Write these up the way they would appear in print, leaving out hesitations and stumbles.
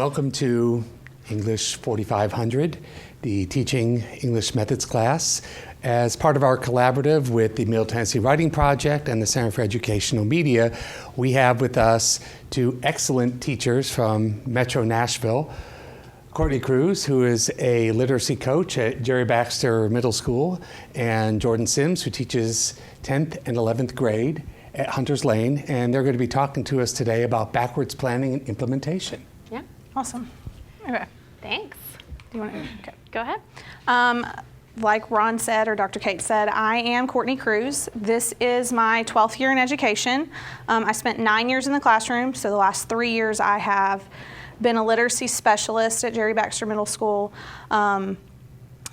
Welcome to English 4500, the Teaching English Methods class. As part of our collaborative with the Middle Tennessee Writing Project and the Center for Educational Media, we have with us two excellent teachers from Metro Nashville. Courtney Cruz, who is a literacy coach at Jerry Baxter Middle School, and Jordan Sims, who teaches 10th and 11th grade at Hunters Lane, and they're going to be talking to us today about backwards planning and implementation. Yeah. Awesome. Okay. Thanks. Do you want to? Okay. Go ahead. Like Ron said, or Dr. Kate said, I am Courtney Cruz. This is my 12th year in education. I spent 9 years in the classroom, so the last 3 years I have been a literacy specialist at Jerry Baxter Middle School. I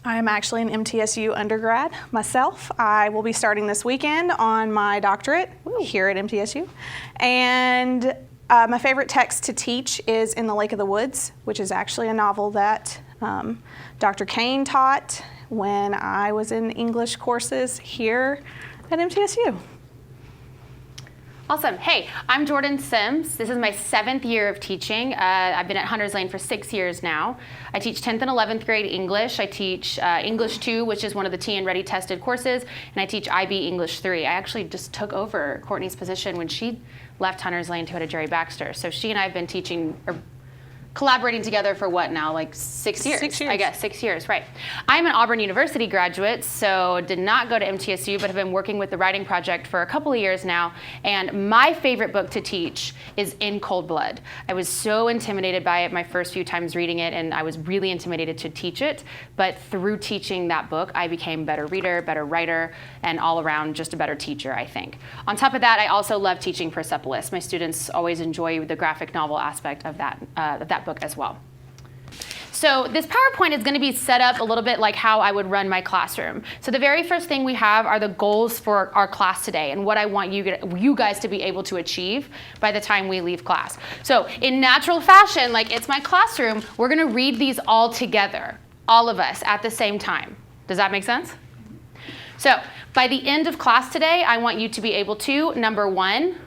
am actually an MTSU undergrad myself. I will be starting this weekend on my doctorate here at MTSU. And my favorite text to teach is In the Lake of the Woods, which is actually a novel that Dr. Kane taught when I was in English courses here at MTSU. Awesome. Hey, I'm Jordan Sims. This is my 7th year of teaching. I've been at Hunters Lane for 6 years now. I teach 10th and 11th grade English. I teach English 2, which is one of the TN Ready tested courses, and I teach IB English 3. I actually just took over Courtney's position when she left Hunters Lane to go to Jerry Baxter. So she and I have been teaching, or collaborating together for what now, like 6 years? 6 years. I guess, 6 years, right. I'm an Auburn University graduate, so did not go to MTSU, but have been working with the Writing Project for a couple of years now, and my favorite book to teach is In Cold Blood. I was so intimidated by it my first few times reading it, and I was really intimidated to teach it, but through teaching that book, I became a better reader, better writer, and all around just a better teacher, I think. On top of that, I also love teaching Persepolis. My students always enjoy the graphic novel aspect of that book as well. So this PowerPoint is going to be set up a little bit like how I would run my classroom. So the very first thing we have are the goals for our class today and what I want you guys to be able to achieve by the time we leave class. So in natural fashion, like it's my classroom, we're going to read these all together, all of us at the same time. Does that make sense? So by the end of class today, I want you to be able to, number 1,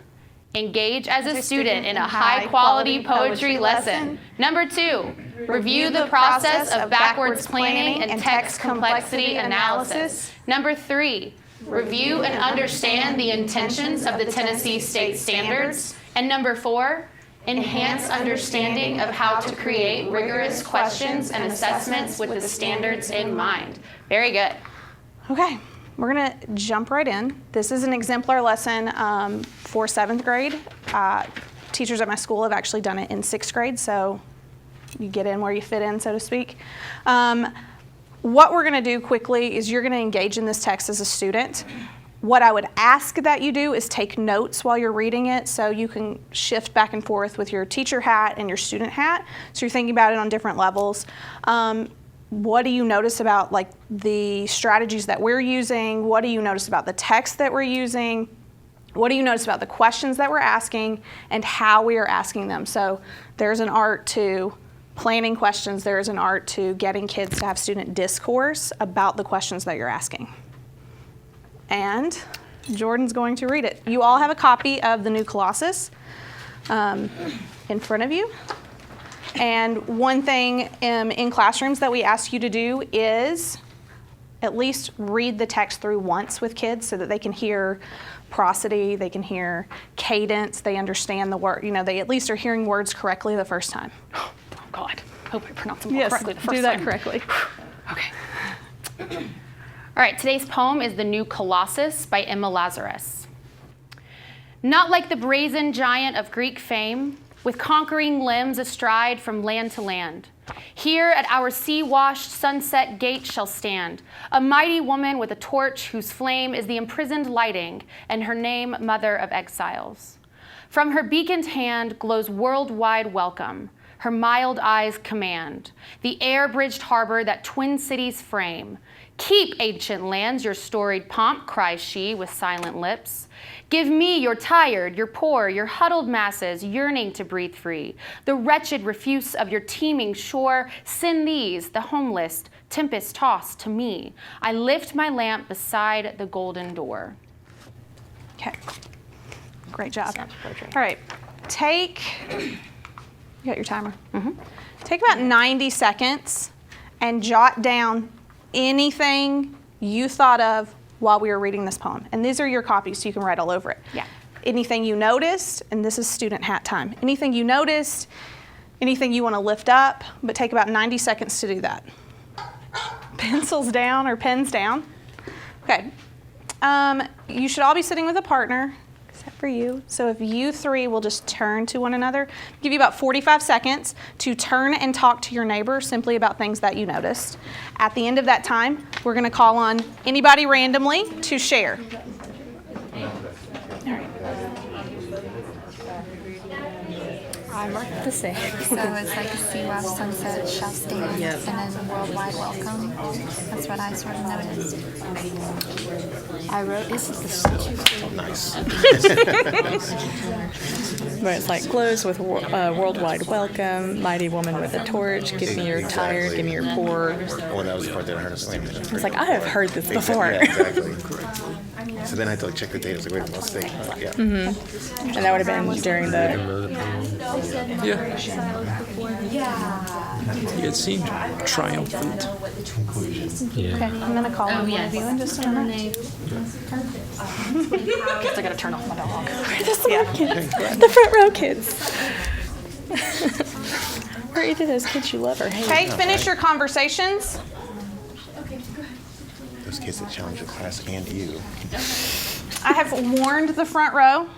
engage as a student in a high-quality poetry lesson. Number 2, review the process of backwards planning and text complexity analysis. Number 3, review and understand the intentions of the Tennessee State Standards. And number 4, enhance understanding of how to create rigorous questions and assessments with the standards in mind. Very good. Okay. We're going to jump right in. This is an exemplar lesson for 7th grade. Teachers at my school have actually done it in 6th grade, so you get in where you fit in, so to speak. What we're going to do quickly is you're going to engage in this text as a student. What I would ask that you do is take notes while you're reading it so you can shift back and forth with your teacher hat and your student hat, so you're thinking about it on different levels. What do you notice about like the strategies that we're using? What do you notice about the text that we're using? What do you notice about the questions that we're asking and how we are asking them? So there's an art to planning questions. There is an art to getting kids to have student discourse about the questions that you're asking. And Jordan's going to read it. You all have a copy of the new Colossus in front of you. And one thing in classrooms that we ask you to do is at least read the text through once with kids so that they can hear prosody, they can hear cadence, they understand the word, they at least are hearing words correctly the first time. Oh God, I hope I pronounce them correctly the first time. Do that correctly. Okay. All right, today's poem is The New Colossus by Emma Lazarus. Not like the brazen giant of Greek fame, with conquering limbs astride from land to land. Here at our sea-washed sunset gate shall stand a mighty woman with a torch whose flame is the imprisoned lighting, and her name Mother of Exiles. From her beaconed hand glows worldwide welcome, her mild eyes command the air-bridged harbor that twin cities frame. Keep, ancient lands, your storied pomp, cries she with silent lips. Give me your tired, your poor, your huddled masses yearning to breathe free. The wretched refuse of your teeming shore, send these, the homeless, tempest-tossed to me. I lift my lamp beside the golden door. Okay, great job. All right, take You got your timer? Take about 90 seconds and jot down anything you thought of while we were reading this poem. And these are your copies, so you can write all over it. Yeah. Anything you noticed, and this is student hat time. Anything you noticed, anything you want to lift up, but take about 90 seconds to do that. Pencils down or pens down. Okay. You should all be sitting with a partner, except for you. So if you three will just turn to one another, give you about 45 seconds to turn and talk to your neighbor simply about things that you noticed. At the end of that time, we're going to call on anybody randomly to share. All right. I marked the same. So it's like a sea watch sunset shall stand and then worldwide welcome. That's what I sort of noticed. I wrote, is it the statue? Nice. Where it's like glows with worldwide welcome, mighty woman with a torch, give me your tired, give me your poor. Oh, that was the part that I heard. Wait a minute. It's like, I have heard this before. Yeah, exactly. So then I had to like check the date. I was like, wait a minute, what's the date? Yeah. And that would have been during the. It seemed triumphant. Okay, I'm going to call on one of you in just a minute. I gotta turn off my dog. The smart kids, the front row kids. Or either those kids you love or hate. Okay, finish your conversations. Those kids that challenge the class and you. I have warned the front row.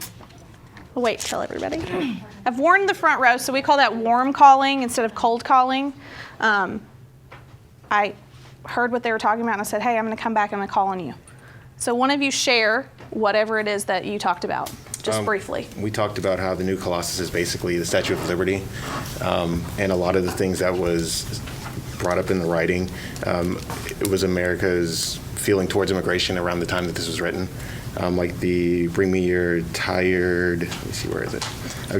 I'll wait, tell everybody. I've warned the front row, so we call that warm calling instead of cold calling. I heard what they were talking about and I said, hey, I'm going to come back and I'm going to call on you. So one of you share whatever it is that you talked about, just briefly. We talked about how the new Colossus is basically the Statue of Liberty, and a lot of the things that was brought up in the writing, it was America's feeling towards immigration around the time that this was written. Like the bring me your tired, let me see, where is it?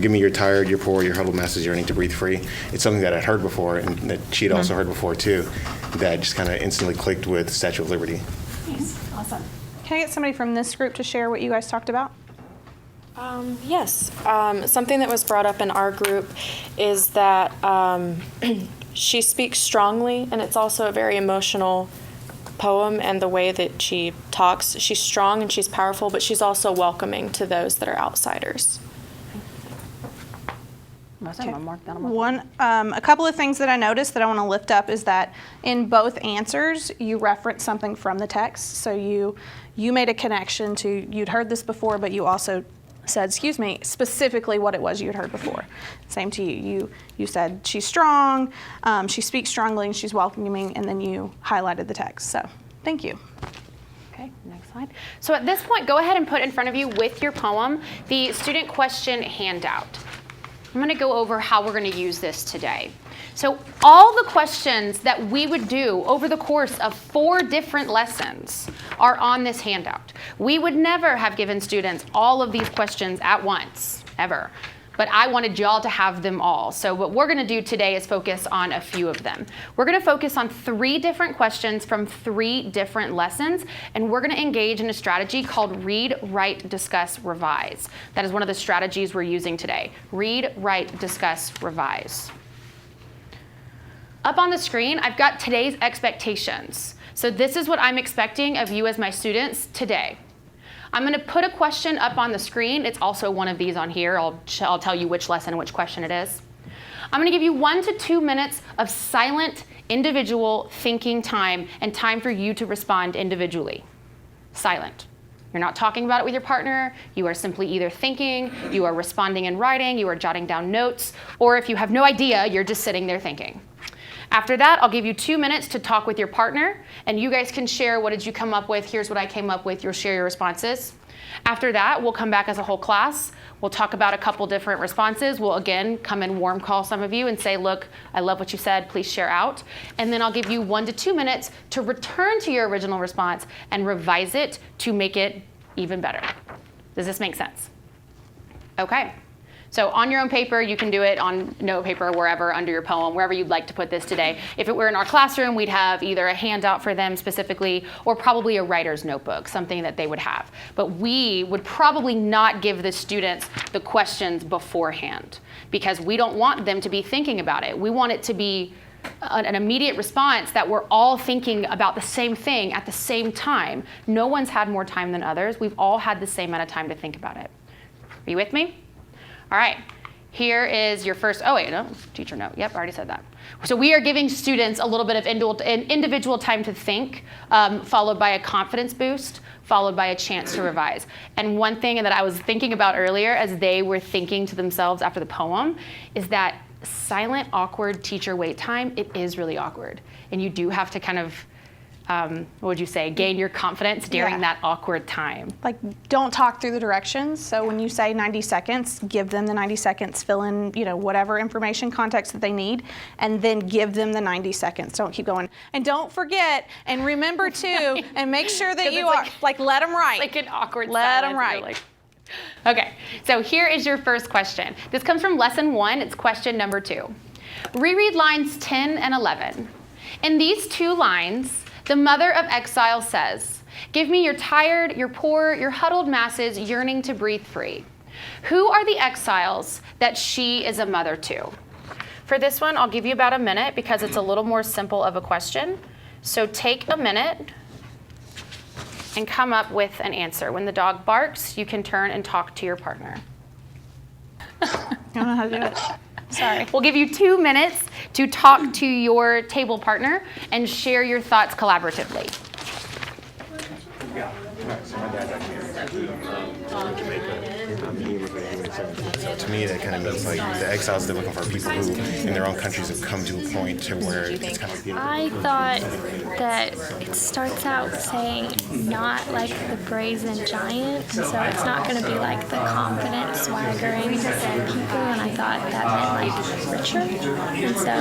Give me your tired, your poor, your huddled masses yearning to breathe free. It's something that I'd heard before and that she'd also heard before too, that just kind of instantly clicked with Statue of Liberty. Nice. Awesome. Can I get somebody from this group to share what you guys talked about? Yes. Something that was brought up in our group is that she speaks strongly, and it's also a very emotional poem, and the way that she talks, she's strong and she's powerful, but she's also welcoming to those that are outsiders. A couple of things that I noticed that I want to lift up is that in both answers, you reference something from the text. So you made a connection to, you'd heard this before, but you also said, specifically what it was you'd heard before. Same to you. You said she's strong, she speaks strongly, and she's welcoming, and then you highlighted the text. So thank you. Okay, next slide. So at this point, go ahead and put in front of you with your poem the student question handout. I'm going to go over how we're going to use this today. So all the questions that we would do over the course of 4 different lessons are on this handout. We would never have given students all of these questions at once, ever. But I wanted y'all to have them all. So what we're going to do today is focus on a few of them. We're going to focus on 3 different questions from 3 different lessons, and we're going to engage in a strategy called read, write, discuss, revise. That is one of the strategies we're using today. Read, write, discuss, revise. Up on the screen, I've got today's expectations. So this is what I'm expecting of you as my students today. I'm going to put a question up on the screen. It's also one of these on here. I'll tell you which lesson and which question it is. I'm going to give you 1 to 2 minutes of silent, individual thinking time and time for you to respond individually. Silent. You're not talking about it with your partner. You are simply either thinking, you are responding in writing, you are jotting down notes, or if you have no idea, you're just sitting there thinking. After that, I'll give you 2 minutes to talk with your partner, and you guys can share what did you come up with, here's what I came up with, you'll share your responses. After that, we'll come back as a whole class. We'll talk about a couple different responses. We'll again come and warm call some of you and say, look, I love what you said, please share out. And then I'll give you 1 to 2 minutes to return to your original response and revise it to make it even better. Does this make sense? Okay. So on your own paper, you can do it on note paper, wherever, under your poem, wherever you'd like to put this today. If it were in our classroom, we'd have either a handout for them specifically, or probably a writer's notebook, something that they would have. But we would probably not give the students the questions beforehand, because we don't want them to be thinking about it. We want it to be an immediate response that we're all thinking about the same thing at the same time. No one's had more time than others. We've all had the same amount of time to think about it. Are you with me? All right. Here is your first, oh wait, no, teacher note. Yep, I already said that. So we are giving students a little bit of individual time to think, followed by a confidence boost, followed by a chance to revise. And one thing that I was thinking about earlier as they were thinking to themselves after the poem is that silent, awkward teacher wait time, it is really awkward. And you do have to kind of, what would you say, gain your confidence during that awkward time. Like, don't talk through the directions. So when you say 90 seconds, give them the 90 seconds, fill in, whatever information, context that they need, and then give them the 90 seconds. Don't keep going. And don't forget, and remember too, and make sure that you are, let them write. Like an awkward Let silence. them write. Okay, so here is your first question. This comes from lesson 1. It's question number 2. Reread lines 10 and 11. In these 2 lines, the mother of exile says, "Give me your tired, your poor, your huddled masses yearning to breathe free." Who are the exiles that she is a mother to? For this one, I'll give you about a minute because it's a little more simple of a question. So take a minute and come up with an answer. When the dog barks, you can turn and talk to your partner. I don't know how to do it. Sorry. We'll give you 2 minutes to talk to your table partner and share your thoughts collaboratively. Yeah. So my dad's actually from Jamaica. So to me, that kind of means like the exiles, they're looking for people who in their own countries have come to a point to where it's kind of like the I thought that it starts out saying not like the brazen giant, and so it's not going to be like the confident, swaggering people, and I thought that meant like richer, and so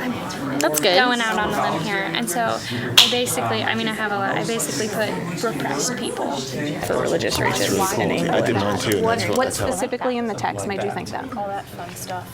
I'm that's good. going out on a limb here, and so I basically put repressed people. For religious reasons. I did mine too. And that's What that's how specifically in the text made you think that? All that fun stuff.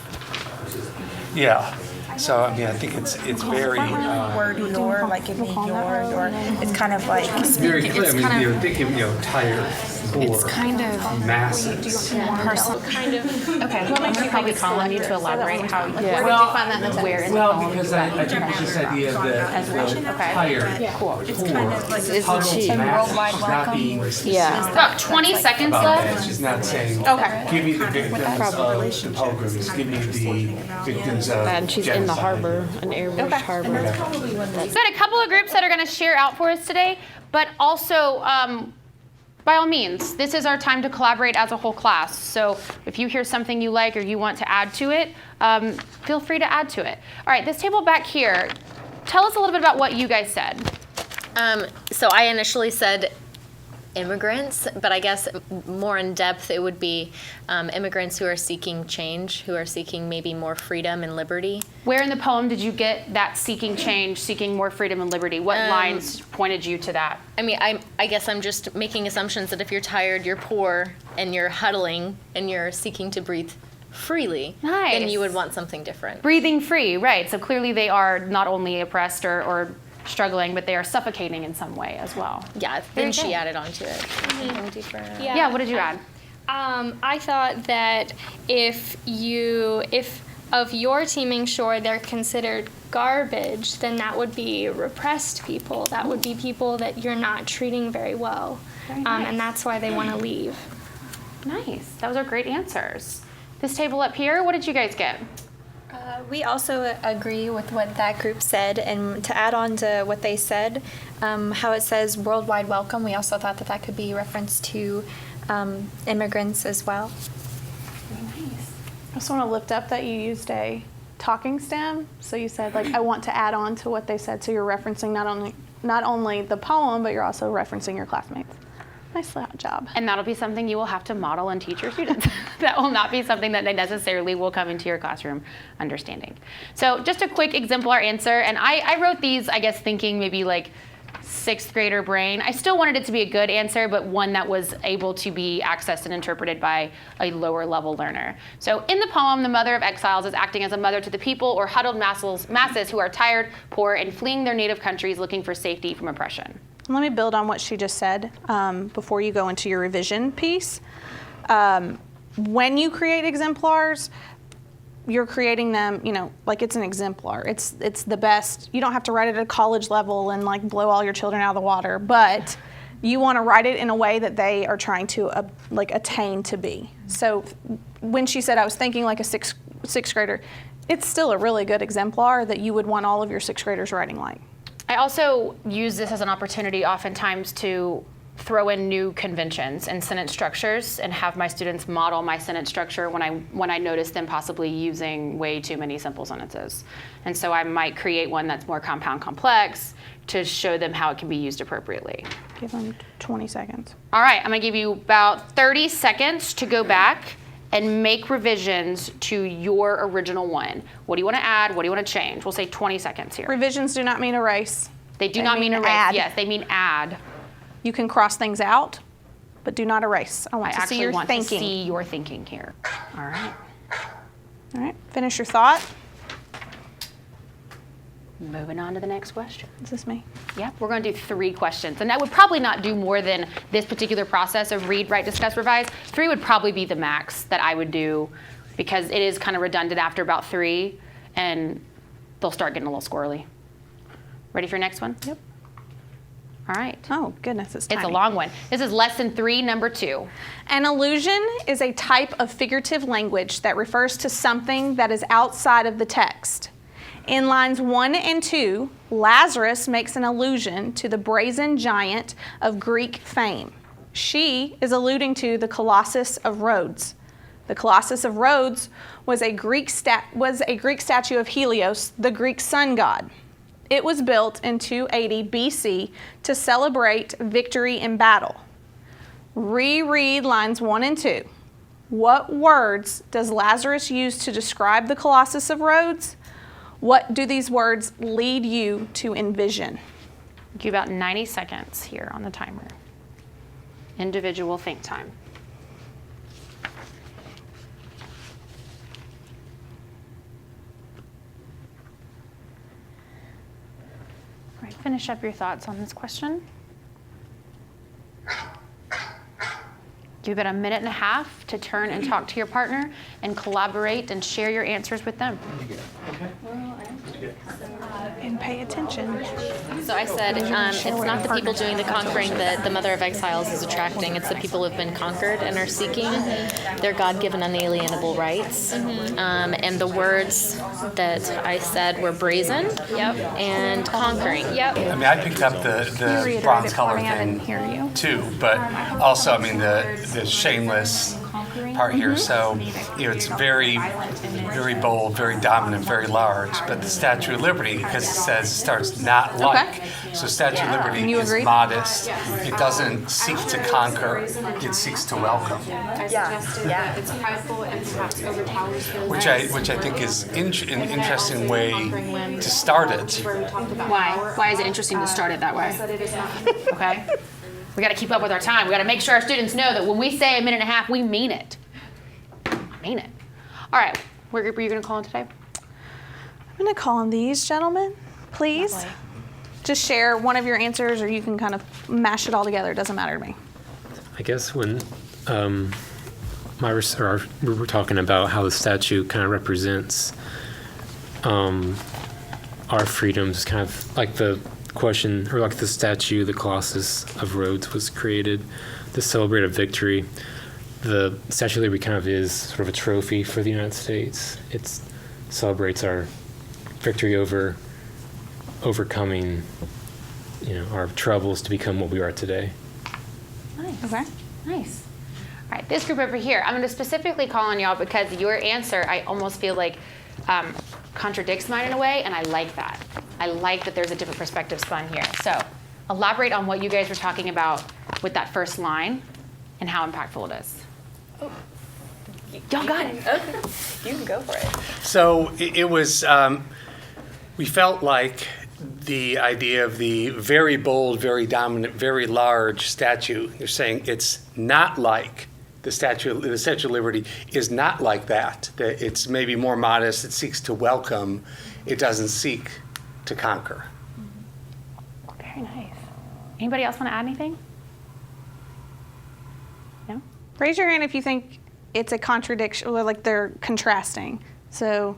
Yeah. So I think it's very word your, like give me your. It's kind of like very clear. They're thinking tired, poor, it's kind of masses. personal. Kind of. Okay, I'm going to probably call on you to elaborate how you Where did you find that in the text? where in the poem Because I think it's this idea that tired, poor, huddled masses, not being About 20 seconds left. She's not saying, give me the victims of the pogroms, give me the victims of And she's in the harbor, an airbush harbor. We've got a couple of groups that are going to share out for us today, but also, by all means, this is our time to collaborate as a whole class. So if you hear something you like or you want to add to it, feel free to add to it. All right, this table back here, tell us a little bit about what you guys said. So I initially said immigrants, but I guess more in depth it would be immigrants who are seeking change, who are seeking maybe more freedom and liberty. Where in the poem did you get that seeking change, seeking more freedom and liberty? What lines pointed you to that? I guess I'm just making assumptions that if you're tired, you're poor, and you're huddling, and you're seeking to breathe freely, then you would want something different. Breathing free, right. So clearly they are not only oppressed or struggling, but they are suffocating in some way as well. Yeah, then she added on to it. Yeah, what did you add? I thought that if of your teaming shore they're considered garbage, then that would be repressed people. That would be people that you're not treating very well. Very nice. And that's why they want to leave. Nice. Those are great answers. This table up here, what did you guys get? We also agree with what that group said, and to add on to what they said, how it says worldwide welcome, we also thought that could be reference to immigrants as well. Nice. I just want to lift up that you used a talking stem. So you said, I want to add on to what they said. So you're referencing not only the poem, but you're also referencing your classmates. Nice job. And that'll be something you will have to model and teach your students. That will not be something that they necessarily will come into your classroom understanding. So just a quick exemplar answer. And I wrote these, I guess, thinking maybe sixth grader brain. I still wanted it to be a good answer, but one that was able to be accessed and interpreted by a lower level learner. So in the poem, the mother of exiles is acting as a mother to the people or huddled masses who are tired, poor, and fleeing their native countries looking for safety from oppression. Let me build on what she just said before you go into your revision piece. When you create exemplars, you're creating them, like it's an exemplar. It's the best. You don't have to write it at a college level and like blow all your children out of the water, but you want to write it in a way that they are trying to attain to be. So when she said I was thinking like a sixth grader, it's still a really good exemplar that you would want all of your sixth graders writing like. I also use this as an opportunity oftentimes to throw in new conventions and sentence structures and have my students model my sentence structure when I notice them possibly using way too many simple sentences. And so I might create one that's more compound complex to show them how it can be used appropriately. Give them 20 seconds. All right, I'm gonna give you about 30 seconds to go back and make revisions to your original one. What do you wanna add? What do you wanna change? We'll say 20 seconds here. Revisions do not mean erase. They do not mean erase. add. Yes, they mean add. You can cross things out, but do not erase. I want to see your want thinking. to see your thinking here. All right. All right, finish your thought. Moving on to the next question. Is this me? Yep, we're going to do 3 questions. And I would probably not do more than this particular process of read, write, discuss, revise. 3 would probably be the max that I would do because it is kind of redundant after about 3 and they'll start getting a little squirrely. Ready for your next one? Yep. All right. Oh, goodness, it's tiny. It's a long one. This is lesson 3, number 2. An allusion is a type of figurative language that refers to something that is outside of the text. In lines 1 and 2, Lazarus makes an allusion to the brazen giant of Greek fame. She is alluding to the Colossus of Rhodes. The Colossus of Rhodes was a Greek statue of Helios, the Greek sun god. It was built in 280 BC to celebrate victory in battle. Reread lines 1 and 2. What words does Lazarus use to describe the Colossus of Rhodes? What do these words lead you to envision? Give you about 90 seconds here on the timer. Individual think time. All right, finish up your thoughts on this question. Give it a minute and a half to turn and talk to your partner and collaborate and share your answers with them. And pay attention. So I said, it's not the people doing the conquering that the mother of exiles is attracting. It's the people who have been conquered and are seeking their God-given unalienable rights. And the words that I said were brazen and conquering. I mean, I picked up the bronze color thing too, but also, I mean, the shameless part here. So, it's very, very bold, very dominant, very large. But the Statue of Liberty, because it starts not like. So Statue of Liberty is modest. It doesn't seek to conquer. It seeks to welcome. It's prideful and perhaps overpowers those. Which I think is an interesting way to start it. Why? Why is it interesting to start it that way? Okay. We got to keep up with our time. We got to make sure our students know that when we say a minute and a half, we mean it. I mean it. All right. What group are you going to call in today? I'm going to call on these gentlemen, please. Lovely. Just share one of your answers, or you can kind of mash it all together. It doesn't matter to me. I guess when we were talking about how the statue kind of represents our freedoms, kind of like the question, or like the statue, the Colossus of Rhodes was created to celebrate a victory. The Statue of Liberty kind of is sort of a trophy for the United States. It celebrates our victory over overcoming, our troubles to become what we are today. Nice. Okay. Nice. All right, this group over here, I'm going to specifically call on y'all because your answer, I almost feel like contradicts mine in a way, and I like that. I like that there's a different perspective spun here. So elaborate on what you guys were talking about with that first line and how impactful it is. Oh. Y'all got it. Okay. You can go for it. So it was, we felt like the idea of the very bold, very dominant, very large statue. You're saying it's not like the Statue of Liberty is not like that. That it's maybe more modest. It seeks to welcome. It doesn't seek to conquer. Very nice. Anybody else want to add anything? No? Raise your hand if you think it's a contradiction, or like they're contrasting. So,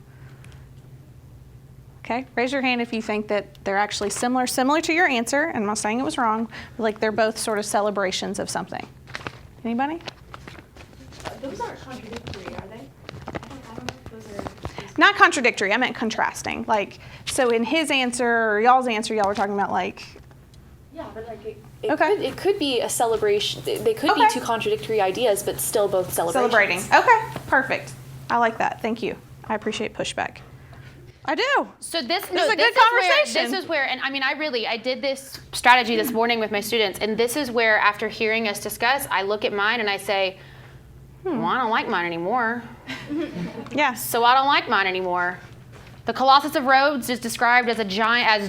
okay, raise your hand if you think that they're actually similar to your answer, and I'm not saying it was wrong, but like they're both sort of celebrations of something. Anybody? Those aren't contradictory, are they? I don't know if those are... Not contradictory, I meant contrasting. Like, so in his answer, or y'all's answer, y'all were talking about like... Yeah, but like it could be a celebration. They could be two contradictory ideas, but still both celebrations. Celebrating. Okay, perfect. I like that. Thank you. I appreciate pushback. I do. So this is a good conversation. This is where, and I mean, I did this strategy this morning with my students, and this is where, after hearing us discuss, I look at mine and I say, well, I don't like mine anymore. Yeah. So I don't like mine anymore. The Colossus of Rhodes is described as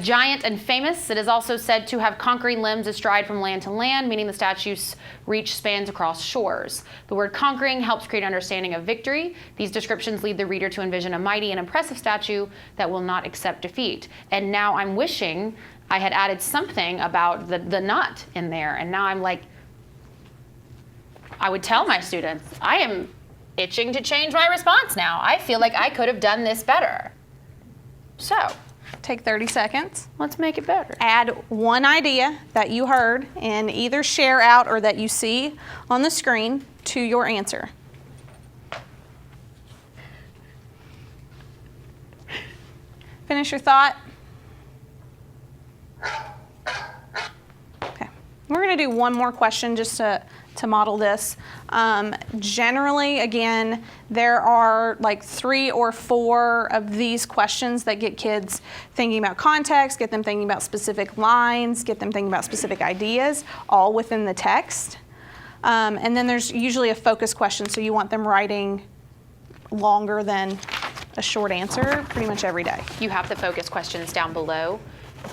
giant and famous. It is also said to have conquering limbs astride from land to land, meaning the statue's reach spans across shores. The word conquering helps create understanding of victory. These descriptions lead the reader to envision a mighty and impressive statue that will not accept defeat. And now I'm wishing I had added something about the nut in there. And now I'm like, I would tell my students, I am itching to change my response now. I feel like I could have done this better. So, take 30 seconds. Let's make it better. Add one idea that you heard and either share out or that you see on the screen to your answer. Finish your thought. Okay. We're going to do one more question just to model this. Generally, again, there are like 3 or 4 of these questions that get kids thinking about context, get them thinking about specific lines, get them thinking about specific ideas, all within the text. And then there's usually a focus question, so you want them writing longer than a short answer pretty much every day. You have the focus questions down below.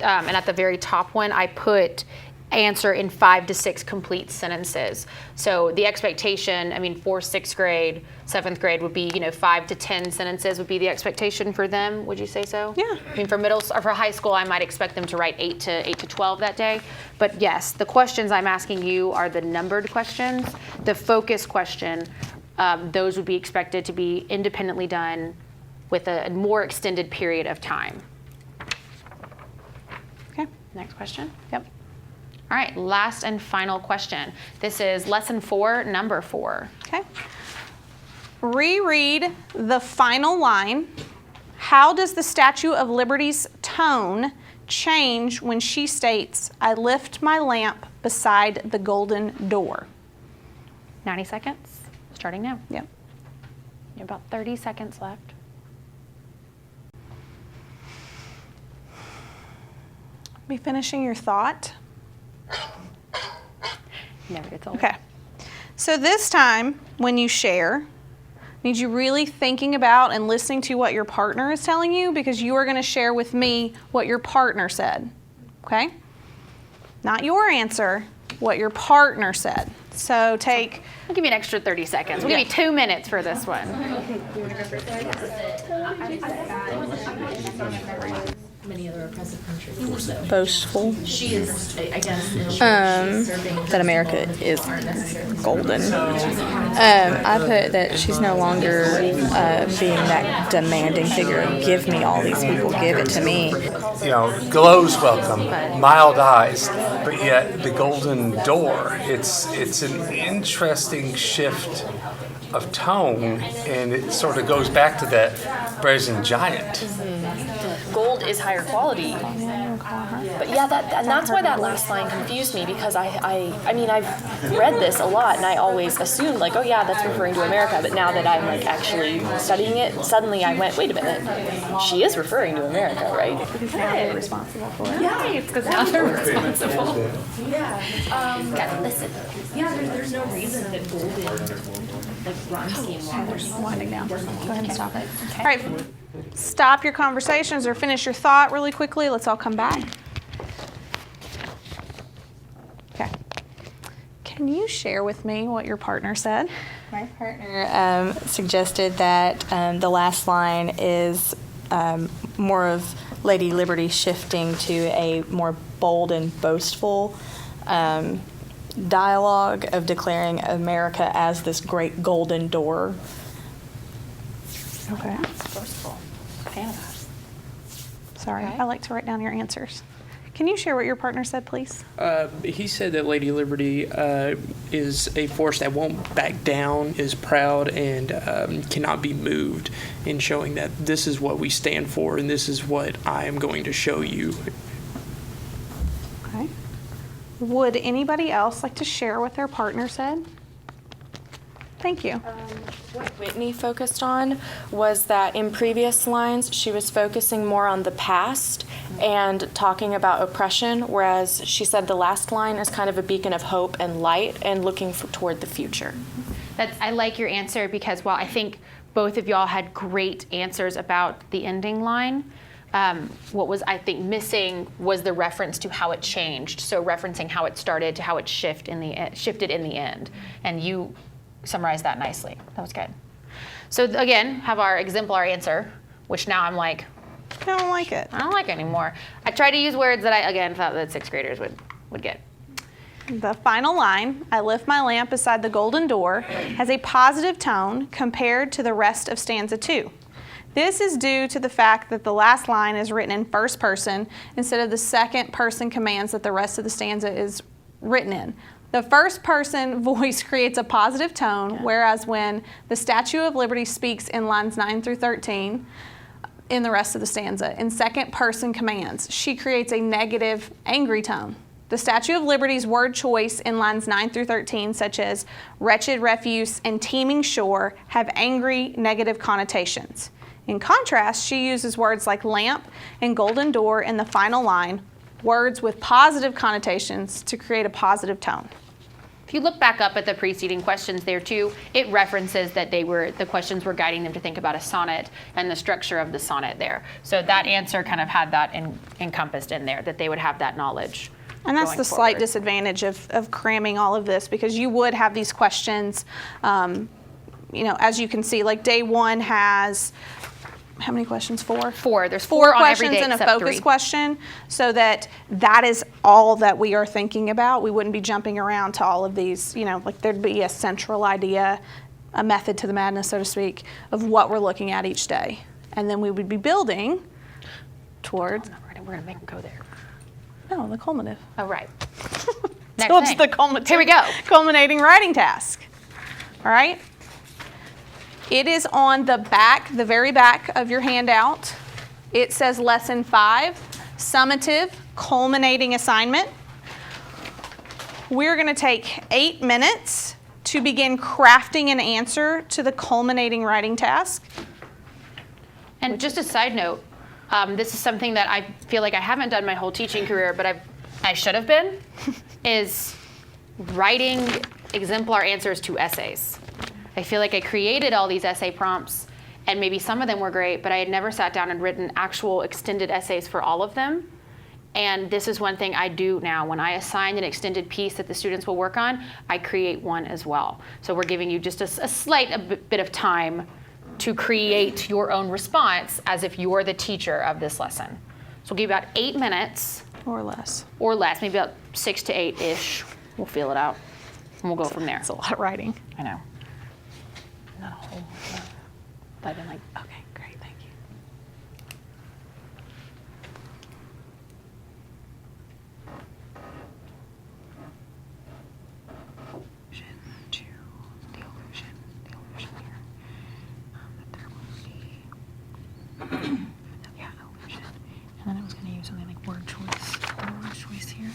And at the very top one, I put answer in 5 to 6 complete sentences. So the expectation, I mean, for 6th grade, 7th grade would be, 5 to 10 sentences would be the expectation for them. Would you say so? Yeah. I mean, for high school, I might expect them to write 8 to 12 that day. But yes, the questions I'm asking you are the numbered questions. The focus question, those would be expected to be independently done with a more extended period of time. Okay. Next question. Yep. All right, last and final question. This is lesson 4, number 4. Okay. Reread the final line. How does the Statue of Liberty's tone change when she states, "I lift my lamp beside the golden door"? 90 seconds, starting now. Yep. You have about 30 seconds left. Be finishing your thought. Never gets old. Okay. So this time, when you share, need you really thinking about and listening to what your partner is telling you, because you are going to share with me what your partner said. Okay? Not your answer, what your partner said. So take... I'll give you an extra 30 seconds. We'll give you 2 minutes for this one. Many other oppressive countries. Boastful. She is, I guess, that America is golden. I put that she's no longer being that demanding figure. Give me all these people. Give it to me. Glows welcome, mild eyes, but yet the golden door. It's an interesting shift of tone, and it sort of goes back to that brazen giant. Gold is higher quality. But yeah, and that's why that last line confused me, because I mean, I've read this a lot, and I always assumed, like, oh yeah, that's referring to America. But now that I'm like actually studying it, suddenly I went, wait a minute, she is referring to America, right? Because now they're responsible for it. Yeah, it's because now they're responsible. Yeah. Gotta listen. Yeah, there's no reason that golden rhyme scheme. Winding down. Go ahead and stop it. All right. Stop your conversations or finish your your thought really quickly. Let's all come back. Okay. Can you share with me what your partner said? My partner suggested that the last line is more of Lady Liberty shifting to a more bold and boastful dialogue of declaring America as this great golden door. Okay. Boastful. Fan of that. Sorry, I like to write down your answers. Can you share what your partner said, please? He said that Lady Liberty is a force that won't back down, is proud, and cannot be moved, in showing that this is what we stand for and this is what I am going to show you. Okay. Would anybody else like to share what their partner said? Thank you. What Whitney focused on was that in previous lines, she was focusing more on the past and talking about oppression, whereas she said the last line is kind of a beacon of hope and light and looking toward the future. I like your answer because while I think both of y'all had great answers about the ending line, what was, I think, missing was the reference to how it changed. So referencing how it started to how it shifted in the end. And you summarized that nicely. That was good. So again, have our exemplary answer, which now I'm like, I don't like it. I don't like it anymore. I tried to use words that I, again, thought that sixth graders would get. The final line, I lift my lamp beside the golden door, has a positive tone compared to the rest of stanza 2. This is due to the fact that the last line is written in first person instead of the second person commands that the rest of the stanza is written in. The first person voice creates a positive tone, whereas when the Statue of Liberty speaks in lines 9 through 13, in the rest of the stanza, in second person commands, she creates a negative, angry tone. The Statue of Liberty's word choice in lines 9 through 13, such as wretched refuse and teeming shore, have angry, negative connotations. In contrast, she uses words like lamp and golden door in the final line, words with positive connotations, to create a positive tone. If you look back up at the preceding questions there too, it references that the questions were guiding them to think about a sonnet and the structure of the sonnet there. So that answer kind of had that encompassed in there, that they would have that knowledge. And that's the slight disadvantage of cramming all of this, because you would have these questions, as you can see, like day 1 has, how many questions? 4? 4. There's 4 on every questions day and a except focus 3. question, so that is all that we are thinking about. We wouldn't be jumping around to all of these, like there'd be a central idea, a method to the madness, so to speak, of what we're looking at each day. And then we would be building towards... We're going to make them go there. No, the culminative. Oh, right. Next Towards thing. the culminative. Here we go. Culminating writing task. All right? It is on the back, the very back of your handout. It says Lesson 5, Summative Culminating Assignment. We're going to take 8 minutes to begin crafting an answer to the culminating writing task. And just a side note, this is something that I feel like I haven't done my whole teaching career, but I should have been, is writing exemplar answers to essays. I feel like I created all these essay prompts, and maybe some of them were great, but I had never sat down and written actual extended essays for all of them. And this is one thing I do now. When I assign an extended piece that the students will work on, I create one as well. So we're giving you just a slight bit of time to create your own response as if you're the teacher of this lesson. So we'll give you about 8 minutes. Or less. Or less, maybe about 6 to 8-ish. We'll feel it out, and we'll go from there. It's a lot of writing. I know. Not a whole lot. But I've been like, okay, great, thank you. To the illusion here. That there will be, yeah, illusion. And then I was going to use something like word choice here.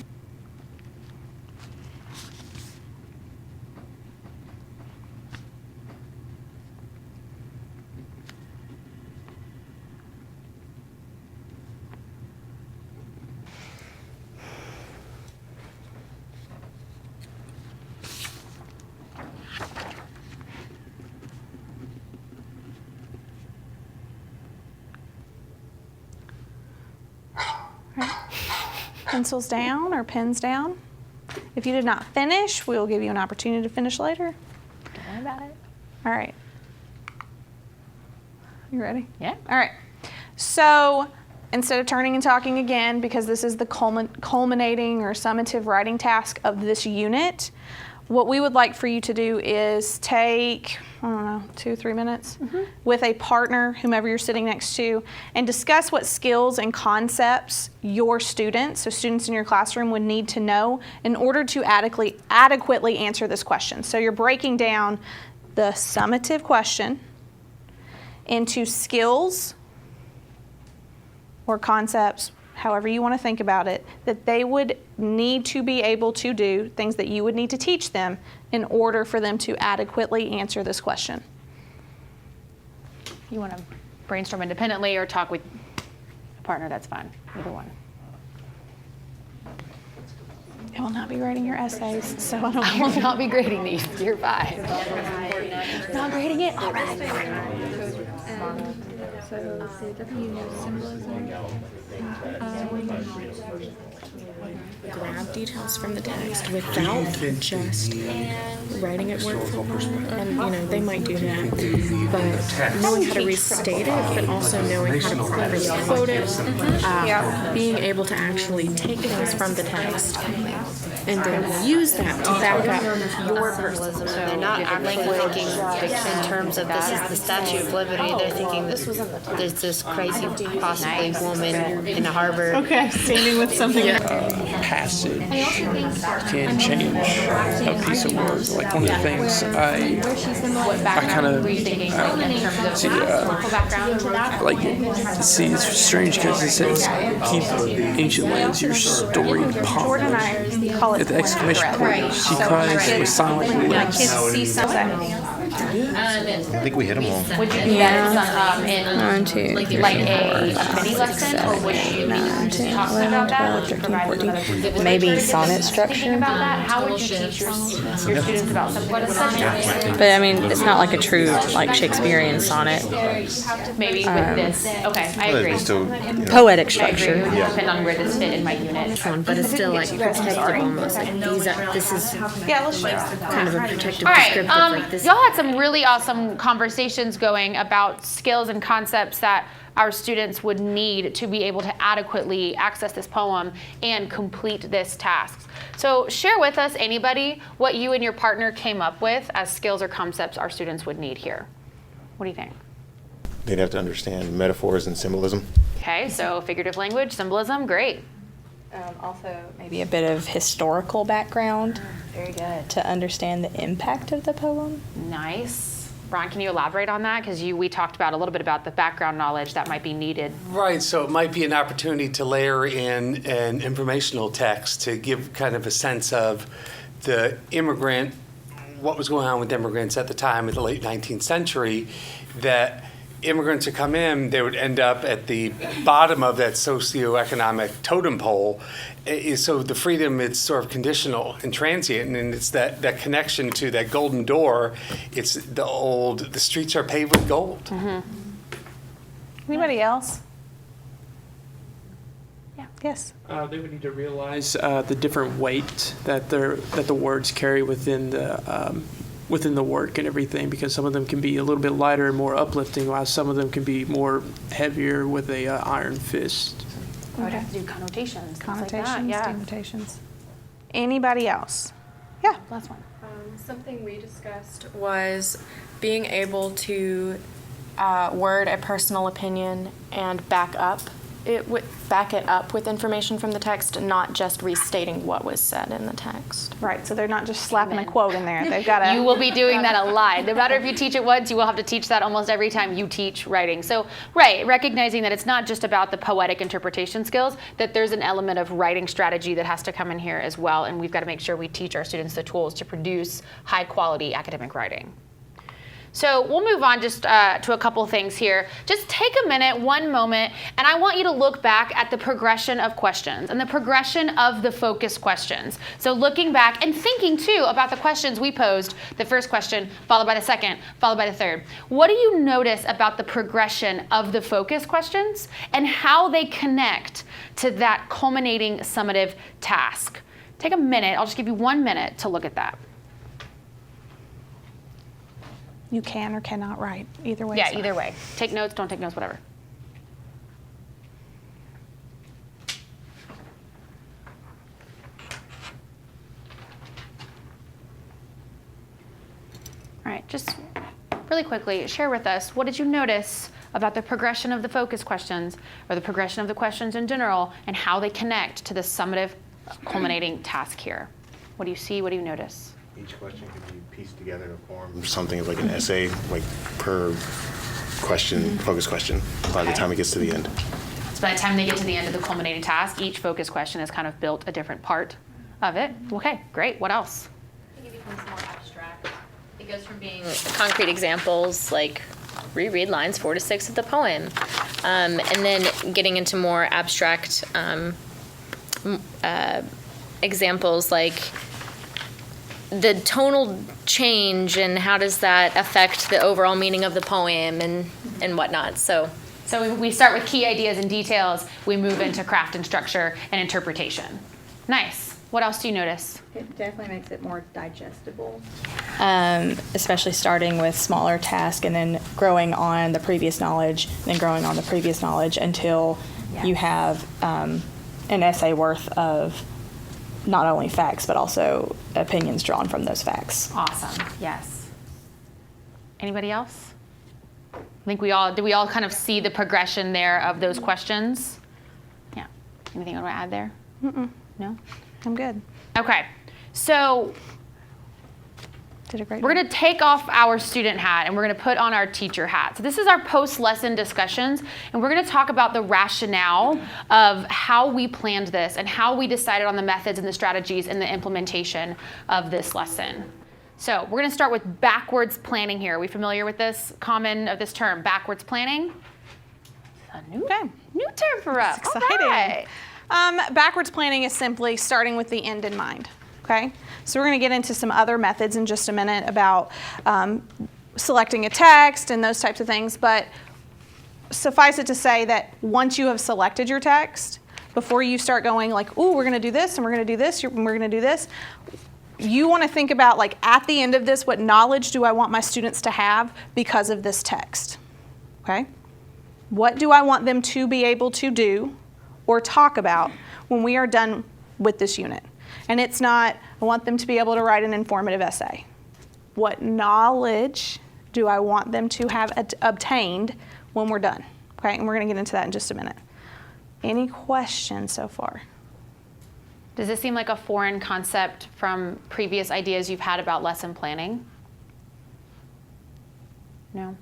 Pencils down or pens down. If you did not finish, we'll give you an opportunity to finish later. Don't worry about it. All right. You ready? Yeah. All right. So instead of turning and talking again, because this is the culminating or summative writing task of this unit, what we would like for you to do is take, I don't know, 2-3 minutes with a partner, whomever you're sitting next to, and discuss what skills and concepts your students, so students in your classroom, would need to know in order to adequately answer this question. So you're breaking down the summative question into skills or concepts, however you want to think about it, that they would need to be able to do, things that you would need to teach them in order for them to adequately answer this question. You want to brainstorm independently or talk with a partner, that's fine. Either one. I will not be writing your essays, so I don't I will not be grading these. You're fine. Not grading it? All right. So, you know symbolism. Grab details from the text without just writing it word for word. And, they might do that. But knowing how to restate it, but also knowing how to properly quote it, being able to actually take things from the text and then use that to back up your Symbolism. So they're not actually thinking in terms of this is the Statue of Liberty. They're thinking there's this crazy, possibly woman in a harbor. Okay, standing with something. Passage can change a piece of work. Like one of the things I kind of see it's strange because it says keep ancient lands your storied pomp. Jordan and I call it At the exclamation point, she cries with silent lips. kids see something. I think we hit them all. Would you do that in 1, 2, like 3, a 4, mini lesson, or would you be talking about that? Would you provide 14. Maybe sonnet structure. about that? How would you teach your students about something? But I mean, it's not like a true Shakespearean sonnet. Maybe with this. Okay, I agree. Poetic I structure. agree. It would depend on where this fit in my unit. But it's still like protective almost. Like this is kind of a protective All right, descriptive like this. y'all had some really awesome conversations going about skills and concepts that our students would need to be able to adequately access this poem and complete this task. So share with us, anybody, what you and your partner came up with as skills or concepts our students would need here. What do you think? They'd have to understand metaphors and symbolism. Okay, so figurative language, symbolism, great. Also, maybe a bit of historical background. Very good. To understand the impact of the poem. Nice. Brian, can you elaborate on that? Because we talked about a little bit about the background knowledge that might be needed. Right, so it might be an opportunity to layer in an informational text to give kind of a sense of the immigrant, what was going on with immigrants at the time of the late 19th century, that immigrants who come in, they would end up at the bottom of that socioeconomic totem pole. So the freedom is sort of conditional and transient, and it's that connection to that golden door. It's the streets are paved with gold. Mm-hmm. Anybody else? Yeah. Yes. They would need to realize the different weight that the words carry within the work and everything, because some of them can be a little bit lighter and more uplifting, while some of them can be more heavier with a iron fist. I would have to do connotations. Connotations, yeah. denotations. Anybody else? Yeah. Last one. Something we discussed was being able to word a personal opinion and back it up with information from the text, not just restating what was said in the text. Right, so they're not just slapping a quote in there. They've got to. You will be doing that a lot. No matter if you teach it once, you will have to teach that almost every time you teach writing. So, right, recognizing that it's not just about the poetic interpretation skills, that there's an element of writing strategy that has to come in here as well, and we've got to make sure we teach our students the tools to produce high quality academic writing. So we'll move on just to a couple things here. Just take a minute, one moment, and I want you to look back at the progression of questions and the progression of the focus questions. So looking back and thinking too about the questions we posed, the first question followed by the second, followed by the third. What do you notice about the progression of the focus questions and how they connect to that culminating summative task? Take a minute, I'll just give you 1 minute to look at that. You can or cannot write, either way. Yeah, either way. Take notes, don't take notes, whatever. All right, just really quickly, share with us, what did you notice about the progression of the focus questions or the progression of the questions in general and how they connect to the summative culminating task here? What do you see, what do you notice? Each question can be pieced together to form something like an essay, like per question, focus question, by the time it gets to the end. So by the time they get to the end of the culminating task, each focus question has kind of built a different part of it. Okay, great. What else? I think it becomes more abstract. It goes from being concrete examples like reread lines 4 to 6 of the poem, and then getting into more abstract examples like the tonal change and how does that affect the overall meaning of the poem and whatnot. So we start with key ideas and details. We move into craft and structure and interpretation. Nice. What else do you notice? It definitely makes it more digestible. Especially starting with smaller tasks and then growing on the previous knowledge, then growing on the previous knowledge until you have an essay worth of not only facts, but also opinions drawn from those facts. Awesome. Yes. Anybody else? I think do we all kind of see the progression there of those questions? Yeah. Anything you want to add there? No? I'm good. Okay. So did a great we're job. going to take off our student hat and we're going to put on our teacher hat. So this is our post-lesson discussions, and we're going to talk about the rationale of how we planned this and how we decided on the methods and the strategies and the implementation of this lesson. So we're going to start with backwards planning here. Are we familiar with this term, backwards planning? A new term for us. It's exciting. All right. Backwards planning is simply starting with the end in mind. Okay, so we're going to get into some other methods in just a minute about selecting a text and those types of things, but suffice it to say that once you have selected your text, before you start going like, ooh, we're going to do this and we're going to do this and we're going to do this, you want to think about like at the end of this, what knowledge do I want my students to have because of this text? Okay, what do I want them to be able to do or talk about when we are done with this unit? And it's not, I want them to be able to write an informative essay. What knowledge do I want them to have obtained when we're done? Okay, and we're going to get into that in just a minute. Any questions so far? Does this seem like a foreign concept from previous ideas you've had about lesson planning? No?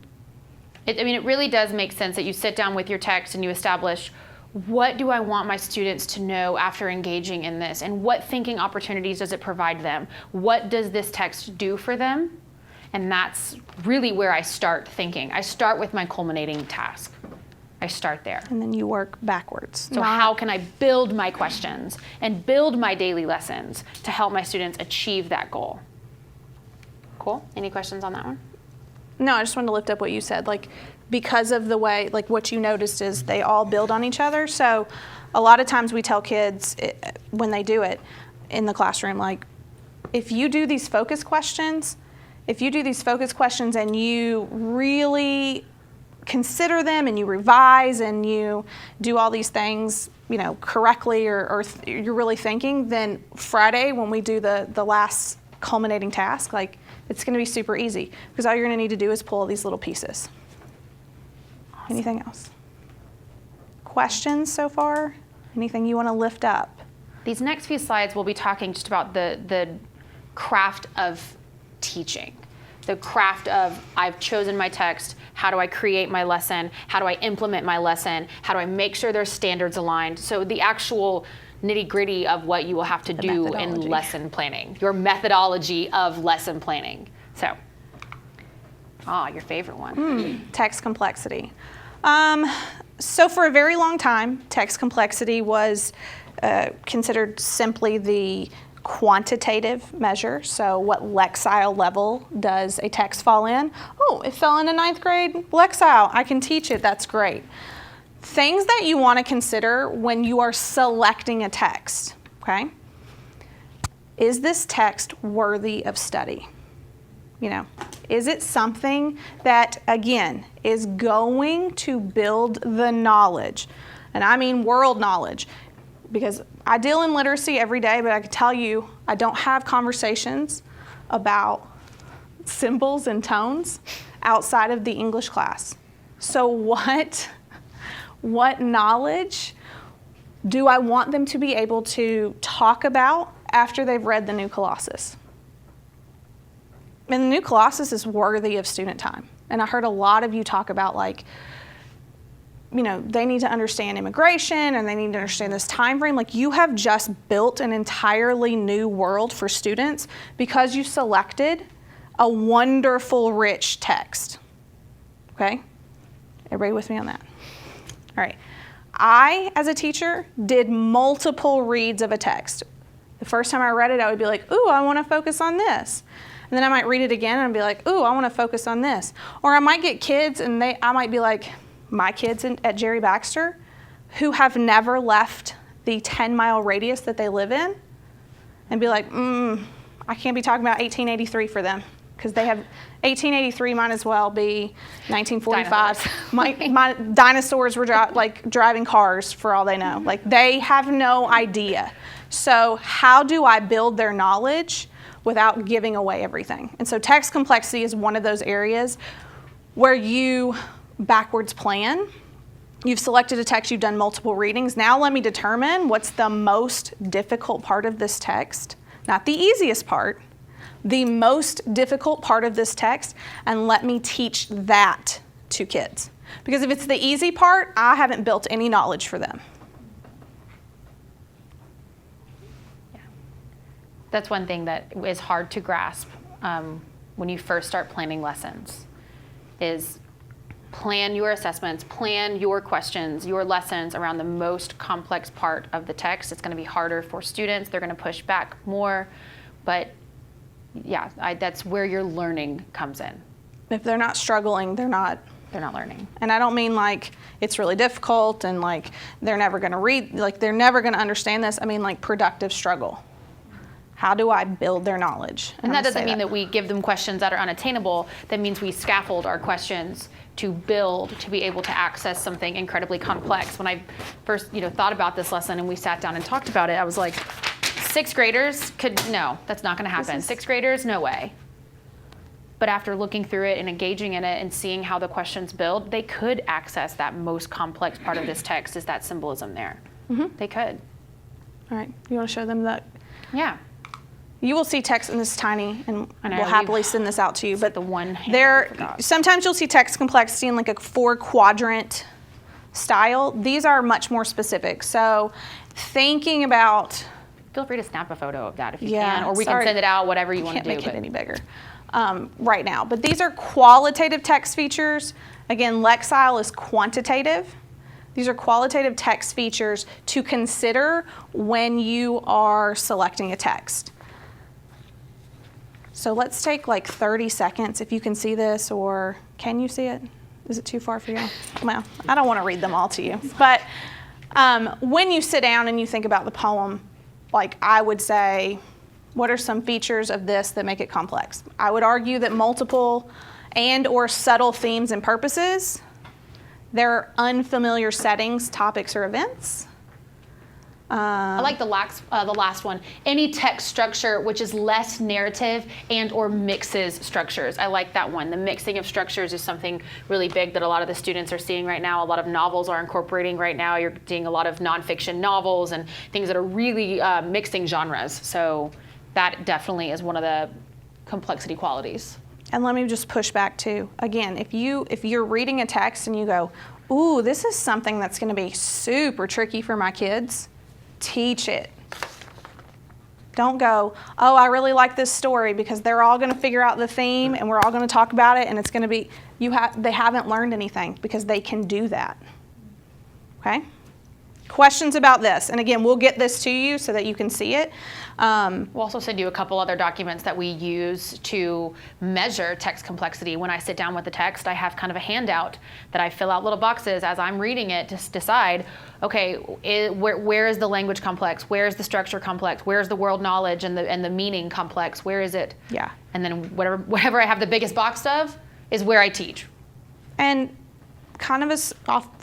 It really does make sense that you sit down with your text and you establish, what do I want my students to know after engaging in this? And what thinking opportunities does it provide them? What does this text do for them? And that's really where I start thinking. I start with my culminating task. I start there. And then you work backwards. So how can I build my questions and build my daily lessons to help my students achieve that goal? Cool. Any questions on that one? No, I just wanted to lift up what you said. Like, because of the way, like what you noticed is they all build on each other. So a lot of times we tell kids when they do it in the classroom, like, if you do these focus questions and you really consider them and you revise and you do all these things, correctly or you're really thinking, then Friday when we do the last culminating task, like, it's going to be super easy because all you're going to need to do is pull all these little pieces. Awesome. Anything else? Questions so far? Anything you want to lift up? These next few slides we'll be talking just about the craft of teaching. The craft of, I've chosen my text, how do I create my lesson, how do I implement my lesson, how do I make sure there's standards aligned. So the actual nitty-gritty of what you will have to do in lesson planning, your methodology of lesson planning. So Ah, your favorite one. Text complexity. So for a very long time, text complexity was considered simply the quantitative measure. So what lexile level does a text fall in? Oh, it fell into 9th grade lexile. I can teach it. That's great. Things that you want to consider when you are selecting a text, okay? Is this text worthy of study? Is it something that, again, is going to build the knowledge? And I mean world knowledge, because I deal in literacy every day, but I can tell you I don't have conversations about symbols and tones outside of the English class. So what knowledge do I want them to be able to talk about after they've read the new Colossus? And the new Colossus is worthy of student time. And I heard a lot of you talk about they need to understand immigration and they need to understand this time frame. Like, you have just built an entirely new world for students because you selected a wonderful, rich text. Okay? Everybody with me on that? All right. I, as a teacher, did multiple reads of a text. The first time I read it, I would be like, ooh, I want to focus on this. And then I might read it again and be like, ooh, I want to focus on this. Or I might get kids and I might be like, my kids at Jerry Baxter, who have never left the 10-mile radius that they live in, and be like, I can't be talking about 1883 for them, because they have 1883 might as well be 1945. My dinosaurs were driving cars for all they know. Like, they have no idea. So how do I build their knowledge without giving away everything? And so text complexity is one of those areas where you backwards plan. You've selected a text, you've done multiple readings. Now let me determine what's the most difficult part of this text. Not the easiest part, the most difficult part of this text, and let me teach that to kids. Because if it's the easy part, I haven't built any knowledge for them. That's one thing that is hard to grasp when you first start planning lessons, is plan your assessments, plan your questions, your lessons around the most complex part of the text. It's going to be harder for students. They're going to push back more. But yeah, that's where your learning comes in. If they're not struggling, they're not learning. And I don't mean like it's really difficult and like they're never going to read, like they're never going to understand this. I mean like productive struggle. How do I build their knowledge? And that doesn't mean that we give them questions that are unattainable. That means we scaffold our questions to build, to be able to access something incredibly complex. When I first thought about this lesson and we sat down and talked about it, I was like, 6th graders no, that's not going to happen. 6th graders, no way. But after looking through it and engaging in it and seeing how the questions build, they could access that most complex part of this text, is that symbolism there. Mm-hmm. They could. All right, you want to show them that? Yeah. You will see text in this tiny, and we'll happily send this out to you. But sometimes you'll see text complexity in like a 4-quadrant style. These are much more specific. So thinking about... Feel free to snap a photo of that if you can, or we can send it out, whatever you want to do. Can't make it any bigger right now. But these are qualitative text features. Again, lexile is quantitative. These are qualitative text features to consider when you are selecting a text. So let's take like 30 seconds if you can see this, or can you see it? Is it too far for you? Well, I don't want to read them all to you. But when you sit down and you think about the poem, like I would say, what are some features of this that make it complex? I would argue that multiple and or subtle themes and purposes. There are unfamiliar settings, topics, or events. I like the last one. Any text structure which is less narrative and or mixes structures. I like that one. The mixing of structures is something really big that a lot of the students are seeing right now. A lot of novels are incorporating right now. You're seeing a lot of nonfiction novels and things that are really mixing genres. So that definitely is one of the complexity qualities. And let me just push back too. Again, if you're reading a text and you go, ooh, this is something that's going to be super tricky for my kids, teach it. Don't go, oh, I really like this story because they're all going to figure out the theme and we're all going to talk about it and it's going to be, they haven't learned anything because they can do that. Okay? Questions about this? And again, we'll get this to you so that you can see it. We'll also send you a couple other documents that we use to measure text complexity. When I sit down with the text, I have kind of a handout that I fill out little boxes as I'm reading it to decide, okay, where is the language complex? Where is the structure complex? Where is the world knowledge and the meaning complex? Where is it? Yeah. And then whatever I have the biggest box of is where I teach. And kind of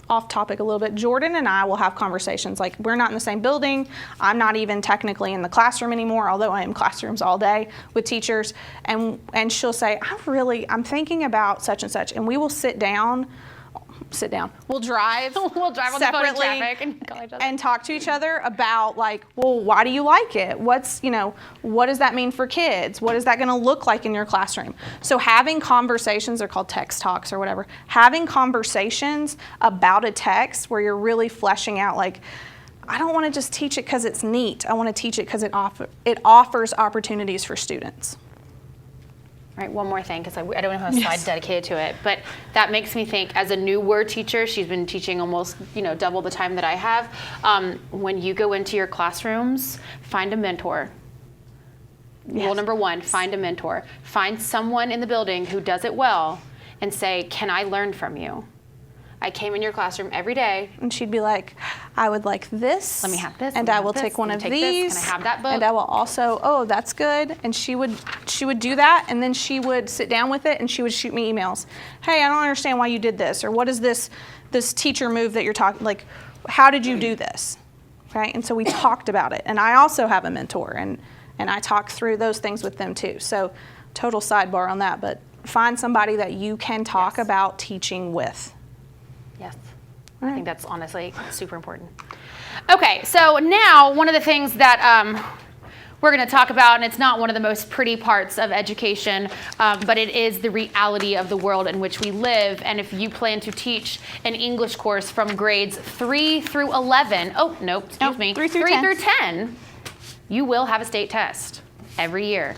off topic a little bit, Jordan and I will have conversations. Like, we're not in the same building. I'm not even technically in the classroom anymore, although I am in classrooms all day with teachers. And she'll say, I'm thinking about such and such. And we will sit down. We'll drive. We'll drive on separately the phone in traffic and call each other. And talk to each other about, like, well, why do you like it? What does that mean for kids? What is that going to look like in your classroom? So having conversations, they're called text talks or whatever, having conversations about a text where you're really fleshing out, like, I don't want to just teach it because it's neat. I want to teach it because it offers opportunities for students. All right, one more thing, because I don't have a slide dedicated to it, but that makes me think, as a new word teacher, she's been teaching almost double the time that I have. When you go into your classrooms, find a mentor. Rule number one, find a mentor. Find someone in the building who does it well and say, can I learn from you? I came in your classroom every day. And she'd be like, I would like this. Let me have this. And I will take one of these. Can I have that book? And I will also, oh, that's good. And she would do that, and then she would sit down with it and she would shoot me emails. Hey, I don't understand why you did this, or what is this teacher move that you're talking, like, how did you do this? Right? And so we talked about it. And I also have a mentor, and I talk through those things with them too. So total sidebar on that, but find somebody that you can talk about teaching with. Yes. I think that's honestly super important. Okay, so now one of the things that we're going to talk about, and it's not one of the most pretty parts of education, but it is the reality of the world in which we live. And if you plan to teach an English course from grades 3 through 11, 3 through 10, you will have a state test every year.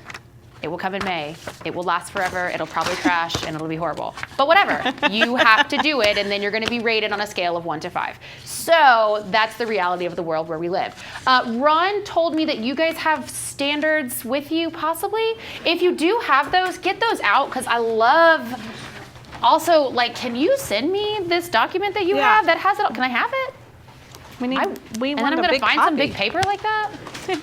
It will come in May. It will last forever. It'll probably crash, and it'll be horrible. But whatever. You have to do it, and then you're going to be rated on a scale of 1 to 5. So that's the reality of the world where we live. Ron told me that you guys have standards with you, possibly. If you do have those, get those out, because I love... Also, like, can you send me this document that you have that has it all? Can I have it? We and then I'm going to find some big paper like that?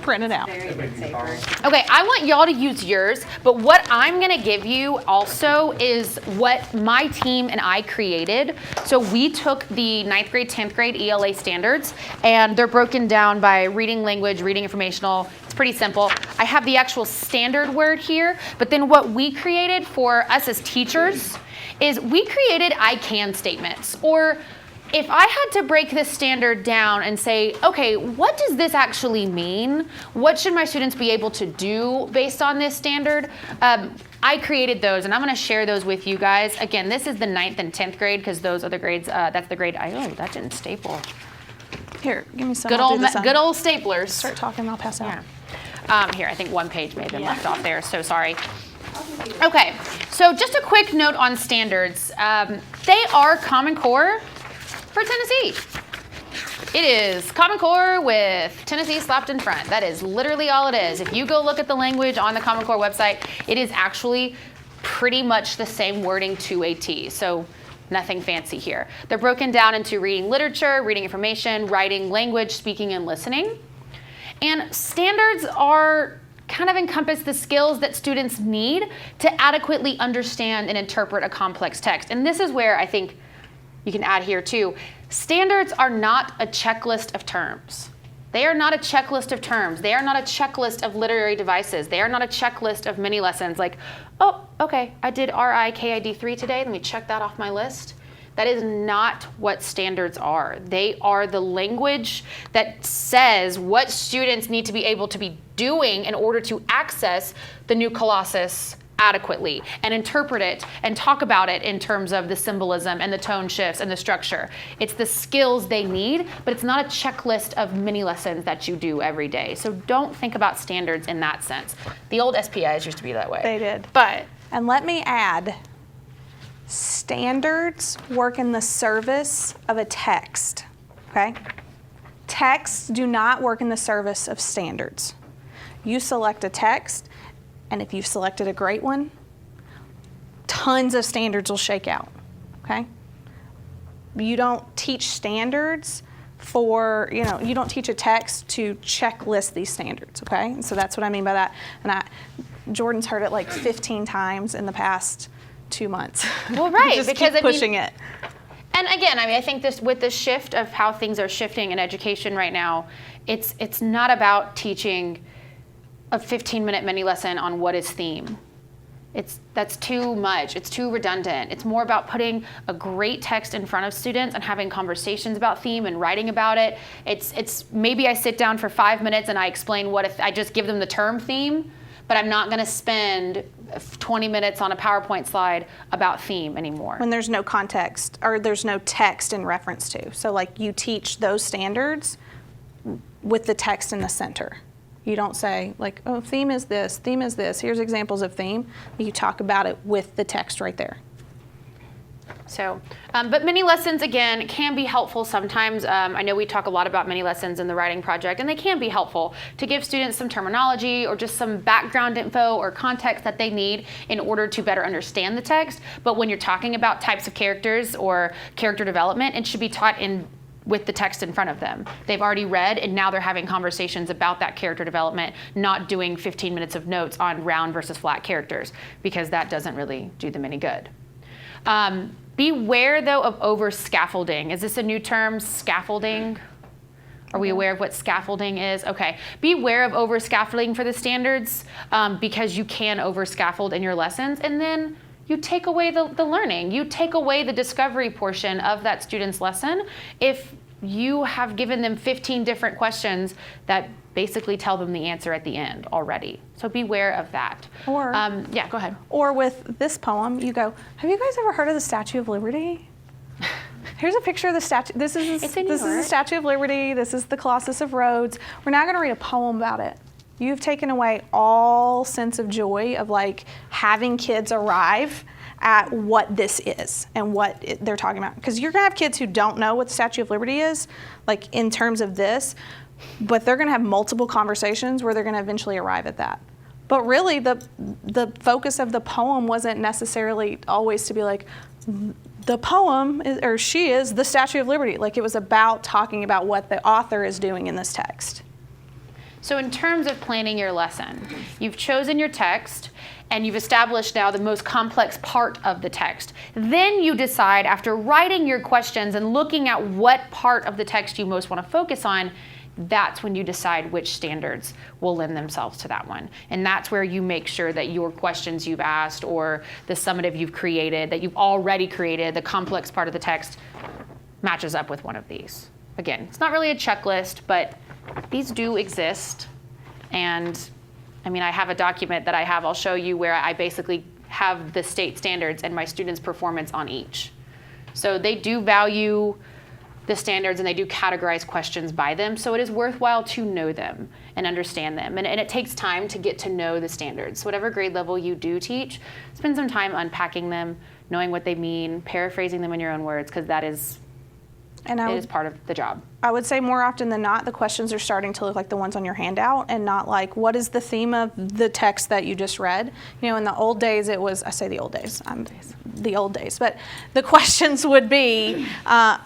Print it out. Okay, I want y'all to use yours, but what I'm going to give you also is what my team and I created. So we took the 9th grade, 10th grade ELA standards, and they're broken down by reading language, reading informational. It's pretty simple. I have the actual standard word here, but then what we created for us as teachers is we created I can statements, or if I had to break this standard down and say, okay, what does this actually mean? What should my students be able to do based on this standard? I created those, and I'm going to share those with you guys. Again, this is the 9th and 10th grade, because those are the grades. That's the grade. Oh, that didn't staple. Here, give me some. Good old staplers. Start talking, I'll pass out. Yeah. Here, I think one page may have been left off there, so sorry. Okay, so just a quick note on standards. They are Common Core for Tennessee. It is Common Core with Tennessee slapped in front. That is literally all it is. If you go look at the language on the Common Core website, it is actually pretty much the same wording to a T. So nothing fancy here. They're broken down into reading literature, reading information, writing language, speaking, and listening. And standards are kind of encompass the skills that students need to adequately understand and interpret a complex text. And this is where I think you can add here too. Standards are not a checklist of terms. They are not a checklist of terms. They are not a checklist of literary devices. They are not a checklist of mini lessons like, oh, okay, I did RIKID 3 today. Let me check that off my list. That is not what standards are. They are the language that says what students need to be able to be doing in order to access the new Colossus adequately and interpret it and talk about it in terms of the symbolism and the tone shifts and the structure. It's the skills they need, but it's not a checklist of mini lessons that you do every day. So don't think about standards in that sense. The old SPIs used to be that way. They did. But, and let me add, standards work in the service of a text, okay? Texts do not work in the service of standards. You select a text, and if you've selected a great one, tons of standards will shake out, okay? You don't teach standards for, you don't teach a text to checklist these standards, okay? And so that's what I mean by that. And Jordan's heard it like 15 times in the past 2 months. Well, right, Just because keep pushing it. And again, I think this with the shift of how things are shifting in education right now, it's not about teaching a 15-minute mini lesson on what is theme. That's too much. It's too redundant. It's more about putting a great text in front of students and having conversations about theme and writing about it. It's maybe I sit down for 5 minutes and I explain what if I just give them the term theme, but I'm not going to spend 20 minutes on a PowerPoint slide about theme anymore. When there's no context or there's no text in reference to. So like you teach those standards with the text in the center. You don't say like, oh, theme is this, here's examples of theme. You talk about it with the text right there. So, but mini lessons, again, can be helpful sometimes. I know we talk a lot about mini lessons in the writing project, and they can be helpful to give students some terminology or just some background info or context that they need in order to better understand the text. But when you're talking about types of characters or character development, it should be taught with the text in front of them. They've already read, and now they're having conversations about that character development, not doing 15 minutes of notes on round versus flat characters, because that doesn't really do them any good. Beware, though, of over-scaffolding. Is this a new term, scaffolding? Are we aware of what scaffolding is? Okay. Beware of over-scaffolding for the standards, because you can over-scaffold in your lessons, and then you take away the learning. You take away the discovery portion of that student's lesson if you have given them 15 different questions that basically tell them the answer at the end already. So beware of that. Or, yeah, go ahead. Or with this poem, you go, have you guys ever heard of the Statue of Liberty? Here's a picture of the statue. This is the Statue of Liberty. This is the Colossus of Rhodes. We're now going to read a poem about it. You've taken away all sense of joy of like having kids arrive at what this is and what they're talking about. Because you're going to have kids who don't know what the Statue of Liberty is, like in terms of this, but they're going to have multiple conversations where they're going to eventually arrive at that. But really, the focus of the poem wasn't necessarily always to be like, the poem is, or she is the Statue of Liberty. Like it was about talking about what the author is doing in this text. So in terms of planning your lesson, you've chosen your text and you've established now the most complex part of the text. Then you decide, after writing your questions and looking at what part of the text you most want to focus on, that's when you decide which standards will lend themselves to that one. And that's where you make sure that your questions you've asked or the summative you've created, that you've already created, the complex part of the text matches up with one of these. Again, it's not really a checklist, but these do exist. And I mean, I have a document that I'll show you where I basically have the state standards and my students' performance on each. So they do value the standards and they do categorize questions by them. So it is worthwhile to know them and understand them. And it takes time to get to know the standards. So whatever grade level you do teach, spend some time unpacking them, knowing what they mean, paraphrasing them in your own words, because that is it is part of the job. I would say more often than not, the questions are starting to look like the ones on your handout and not like, what is the theme of the text that you just read? You know, in the old days, it was, I say the old days, the old days, but the questions would be,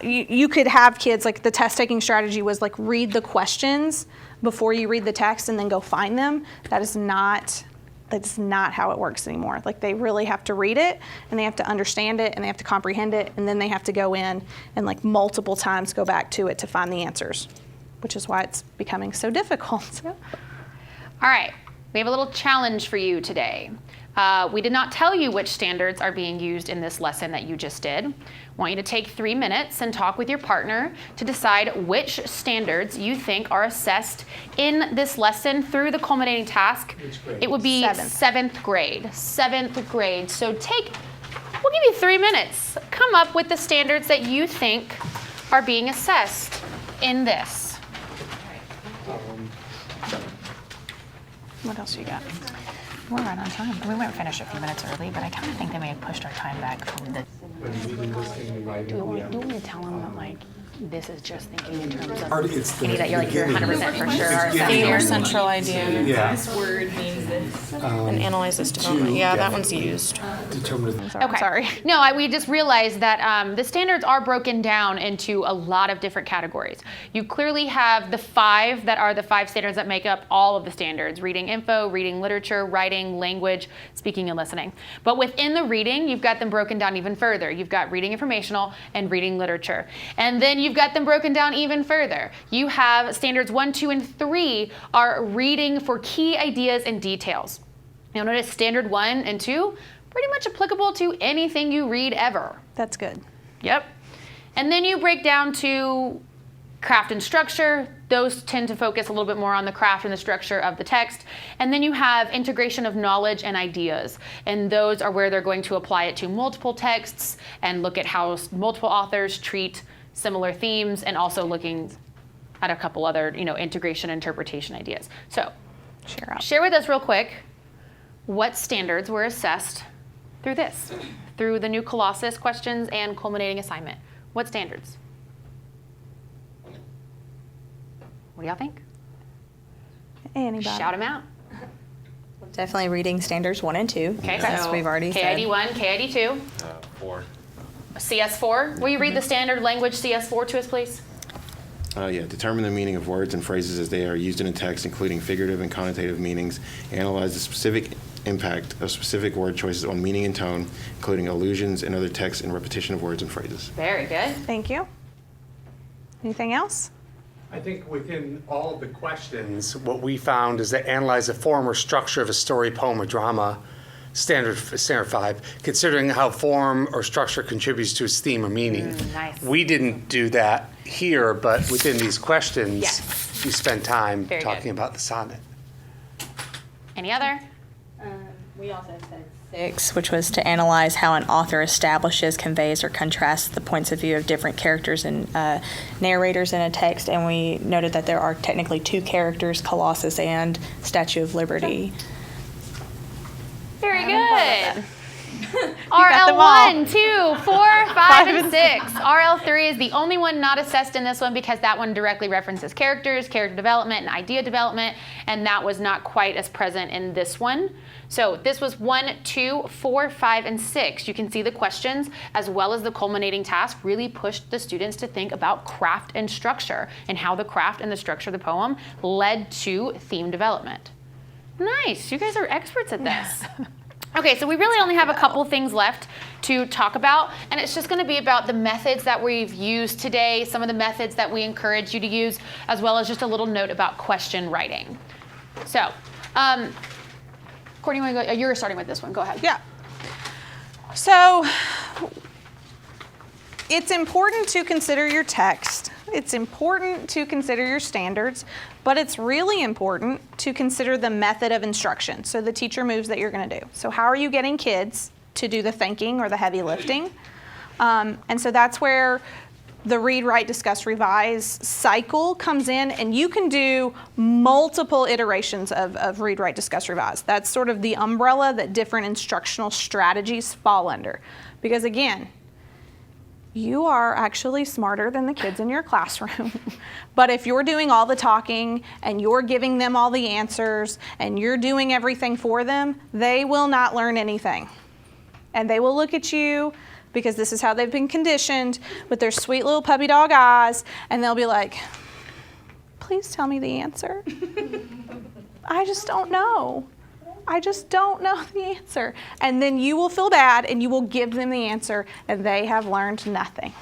you could have kids, like the test taking strategy was like read the questions before you read the text and then go find them. That's not how it works anymore. Like they really have to read it and they have to understand it and they have to comprehend it and then they have to go in and like multiple times go back to it to find the answers, which is why it's becoming so difficult. All right, we have a little challenge for you today. We did not tell you which standards are being used in this lesson that you just did. I want you to take 3 minutes and talk with your partner to decide which standards you think are assessed in this lesson through the culminating task. Which grade? It would be seventh grade. 7th grade. So we'll give you 3 minutes. Come up with the standards that you think are being assessed in this. What else you got? We're right on time. We might finish a few minutes early, but I kind of think they may have pushed our time back from the. Do you want me to tell them that, like, this is just thinking in terms of It's any that you're 100% for sure are Theme or assessing? central idea. Yeah. This word means this. And analyze this development. Yeah, that one's used. Okay. Sorry. No, we just realized that the standards are broken down into a lot of different categories. You clearly have the 5 that are the 5 standards that make up all of the standards: reading info, reading literature, writing, language, speaking, and listening. But within the reading, you've got them broken down even further. You've got reading informational and reading literature. And then you've got them broken down even further. You have standards 1, 2, and 3 are reading for key ideas and details. You'll notice standard 1 and 2, pretty much applicable to anything you read ever. That's good. Yep. And then you break down to craft and structure. Those tend to focus a little bit more on the craft and the structure of the text. And then you have integration of knowledge and ideas. And those are where they're going to apply it to multiple texts and look at how multiple authors treat similar themes, and also looking at a couple other, integration interpretation ideas. So share with us real quick what standards were assessed through this, through the new Colossus questions and culminating assignment. What standards? What do y'all think? Anybody? Shout them out. Definitely reading standards 1 and 2. Okay, As we've already said. KID 1, KID 2. 4. CS4. Will you read the standard language CS4 to us, please? Determine the meaning of words and phrases as they are used in a text, including figurative and connotative meanings. Analyze the specific impact of specific word choices on meaning and tone, including allusions and other text and repetition of words and phrases. Very good. Thank you. Anything else? I think within all of the questions, what we found is that analyze the form or structure of a story, poem, or drama, standard 5, considering how form or structure contributes to its theme or meaning. Nice. We didn't do that here, but within these questions, Yes. you spend time Very talking good. about the sonnet. Any other? We also said 6, which was to analyze how an author establishes, conveys, or contrasts the points of view of different characters and narrators in a text. And we noted that there are technically 2 characters, Colossus and Statue of Liberty. Very good. got them all. RL1, 2, 4, 5, and 6. RL3 is the only one not assessed in this one because that one directly references characters, character development, and idea development, and that was not quite as present in this one. So this was 1, 2, 4, 5, and 6. You can see the questions as well as the culminating task really pushed the students to think about craft and structure and how the craft and the structure of the poem led to theme development. Nice, you guys are experts at this. Okay, so we really only have a couple things left to talk about, and it's just going to be about the methods that we've used today, some of the methods that we encourage you to use, as well as just a little note about question writing. So, Courtney, you want to go? You're starting with this one. Go ahead. Yeah. So it's important to consider your text. It's important to consider your standards, but it's really important to consider the method of instruction, so the teacher moves that you're going to do. So how are you getting kids to do the thinking or the heavy lifting? And so that's where the read, write, discuss, revise cycle comes in, and you can do multiple iterations of read, write, discuss, revise. That's sort of the umbrella that different instructional strategies fall under. Because again, you are actually smarter than the kids in your classroom. But if you're doing all the talking and you're giving them all the answers and you're doing everything for them, they will not learn anything. And they will look at you, because this is how they've been conditioned, with their sweet little puppy dog eyes, and they'll be like, please tell me the answer. I just don't know. I just don't know the answer. And then you will feel bad and you will give them the answer, and they have learned nothing.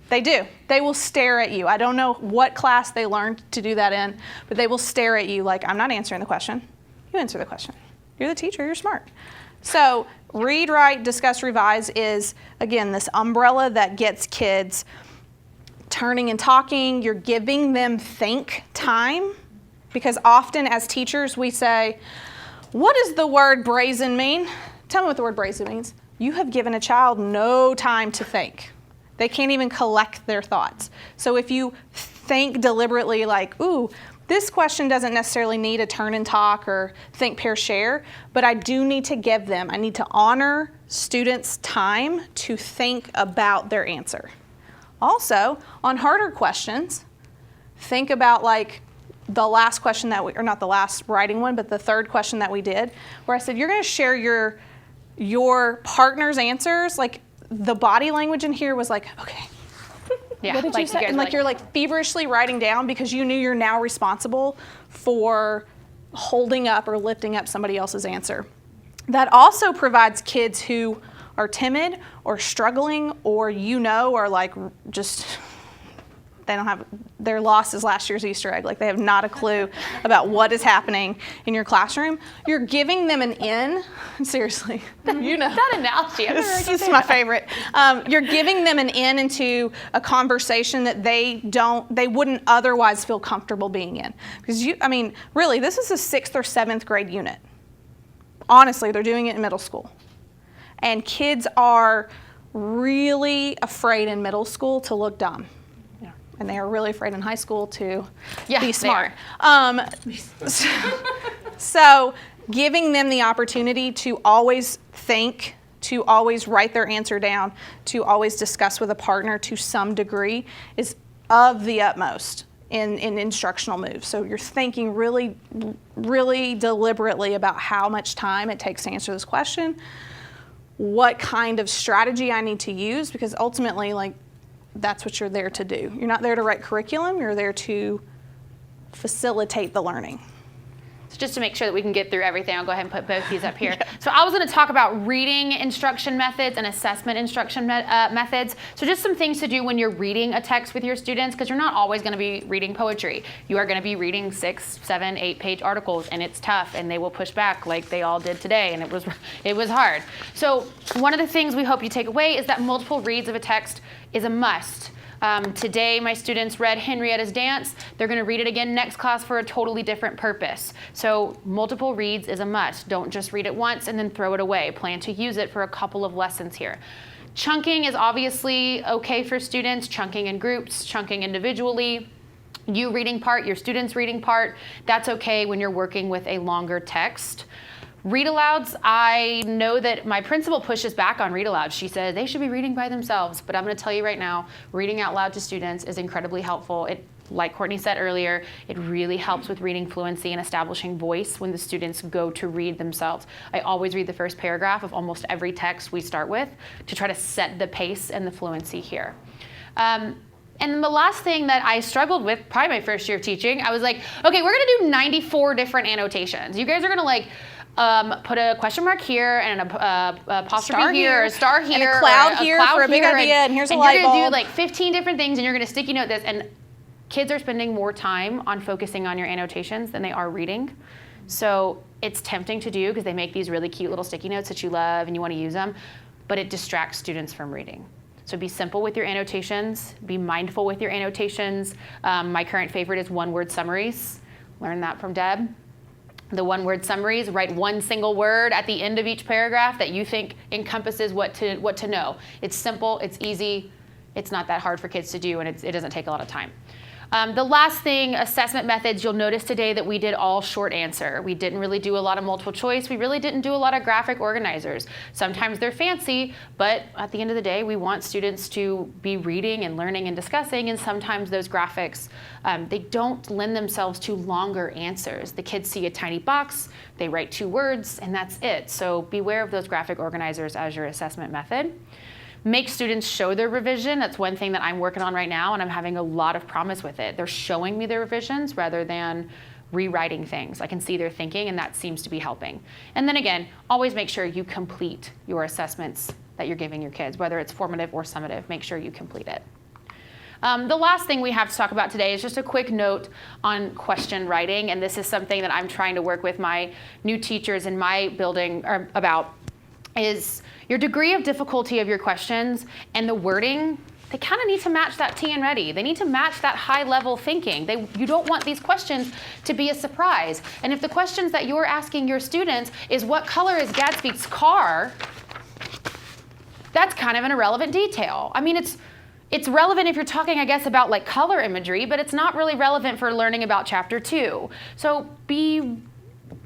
They do. They will stare at you. I don't know what class they learned to do that in, but they will stare at you like, I'm not answering the question. You answer the question. You're the teacher, you're smart. So read, write, discuss, revise is, again, this umbrella that gets kids turning and talking. You're giving them think time, because often as teachers we say, what does the word brazen mean? Tell me what the word brazen means. You have given a child no time to think. They can't even collect their thoughts. So if you think deliberately like, ooh, this question doesn't necessarily need a turn and talk or think, pair, share, but I do need to give them, I need to honor students' time to think about their answer. Also, on harder questions, think about like the last question that we, or not the last writing one, but the third question that we did, where I said, you're gonna share your partner's answers. Like the body language in here was like, okay, Yeah, what did like you say? guys And were like you're like feverishly writing down because you knew you're now responsible for holding up or lifting up somebody else's answer. That also provides kids who are timid or struggling or are like just, they don't have, their loss is last year's Easter egg. Like they have not a clue about what is happening in your classroom. You're giving them an in, seriously, you know. That analogy, This is my favorite. You're giving them an in into a conversation that they wouldn't otherwise feel comfortable being in. Because really, this is a 6th or 7th grade unit. Honestly, they're doing it in middle school. And kids are really afraid in middle school to look dumb. And they are really afraid in high school to be smart. So giving them the opportunity to always think, to always write their answer down, to always discuss with a partner to some degree is of the utmost in instructional moves. So you're thinking really, really deliberately about how much time it takes to answer this question, what kind of strategy I need to use, because ultimately, like, that's what you're there to do. You're not there to write curriculum, you're there to facilitate the learning. So just to make sure that we can get through everything, I'll go ahead and put both these up here. Yeah. So I was going to talk about reading instruction methods and assessment instruction methods. So just some things to do when you're reading a text with your students, because you're not always going to be reading poetry. You are going to be reading 6, 7, 8-page articles, and it's tough, and they will push back like they all did today, and it was hard. So one of the things we hope you take away is that multiple reads of a text is a must. Today, my students read Henrietta's Dance. They're going to read it again next class for a totally different purpose. So multiple reads is a must. Don't just read it once and then throw it away. Plan to use it for a couple of lessons here. Chunking is obviously okay for students, chunking in groups, chunking individually. You reading part, your students reading part. That's okay when you're working with a longer text. Read alouds, I know that my principal pushes back on read alouds. She said they should be reading by themselves, but I'm going to tell you right now, reading out loud to students is incredibly helpful. Like Courtney said earlier, it really helps with reading fluency and establishing voice when the students go to read themselves. I always read the first paragraph of almost every text we start with to try to set the pace and the fluency here. And then the last thing that I struggled with, probably my first year of teaching, I was like, okay, we're gonna do 94 different annotations. You guys are gonna like, put a question mark here and a apostrophe here, or a star here, and a cloud here for a big idea, and here's a light bulb. And you're gonna do like 15 different things, and you're gonna sticky note this, and kids are spending more time on focusing on your annotations than they are reading. So it's tempting to do because they make these really cute little sticky notes that you love and you wanna use them, but it distracts students from reading. So be simple with your annotations, be mindful with your annotations. My current favorite is one-word summaries. Learned that from Deb. The one-word summaries, write one single word at the end of each paragraph that you think encompasses what to know. It's simple, it's easy, it's not that hard for kids to do, and it doesn't take a lot of time. The last thing, assessment methods, you'll notice today that we did all short answer. We didn't really do a lot of multiple choice. We really didn't do a lot of graphic organizers. Sometimes they're fancy, but at the end of the day, we want students to be reading and learning and discussing, and sometimes those graphics, they don't lend themselves to longer answers. The kids see a tiny box, they write 2 words, and that's it. So beware of those graphic organizers as your assessment method. Make students show their revision. That's one thing that I'm working on right now, and I'm having a lot of promise with it. They're showing me their revisions rather than rewriting things. I can see their thinking, and that seems to be helping. And then again, always make sure you complete your assessments that you're giving your kids, whether it's formative or summative. Make sure you complete it. The last thing we have to talk about today is just a quick note on question writing, and this is something that I'm trying to work with my new teachers in my building about, is your degree of difficulty of your questions and the wording. They kind of need to match that T and Ready. They need to match that high level thinking. You don't want these questions to be a surprise. And if the questions that you're asking your students is what color is Gatsby's car, that's kind of an irrelevant detail. I mean, it's relevant if you're talking, I guess, about like color imagery, but it's not really relevant for learning about chapter 2. So be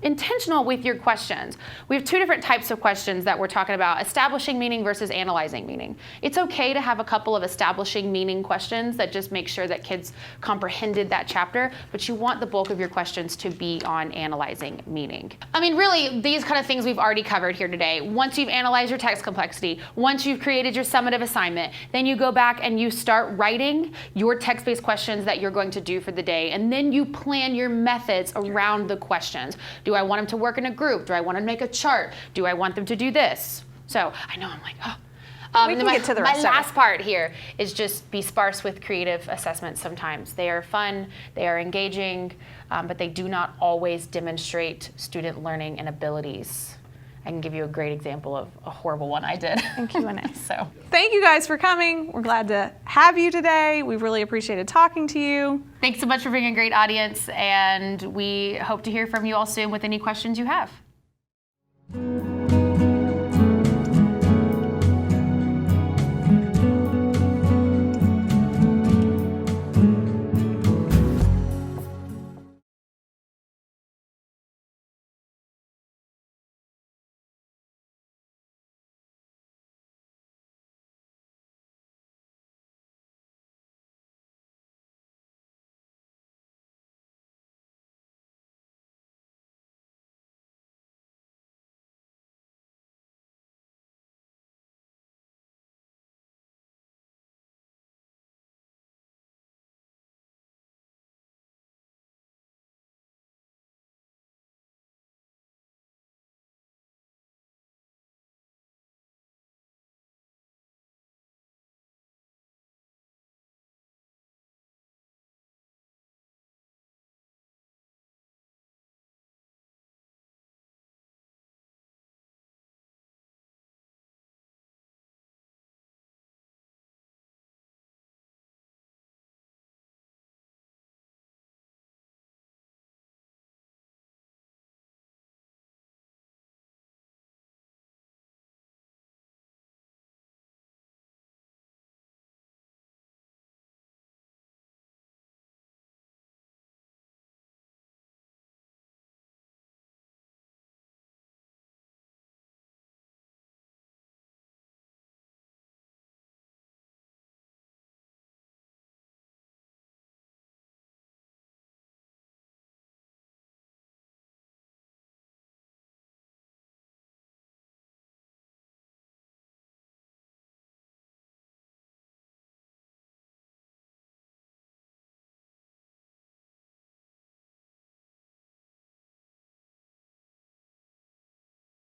intentional with your questions. We have two different types of questions that we're talking about: establishing meaning versus analyzing meaning. It's okay to have a couple of establishing meaning questions that just make sure that kids comprehended that chapter, but you want the bulk of your questions to be on analyzing meaning. I mean, really, these kind of things we've already covered here today. Once you've analyzed your text complexity, once you've created your summative assignment, then you go back and you start writing your text-based questions that you're going to do for the day, and then you plan your methods around the questions. Do I want them to work in a group? Do I want to make a chart? Do I want them to do this? So I know I'm like, oh. We can get to the rest of it. My last part here is just be sparse with creative assessments sometimes. They are fun, they are engaging, but they do not always demonstrate student learning and abilities. I can give you a great example of a horrible one I did. And Q&A. So thank you guys for coming. We're glad to have you today. We've really appreciated talking to you. Thanks so much for being a great audience, and we hope to hear from you all soon with any questions you have.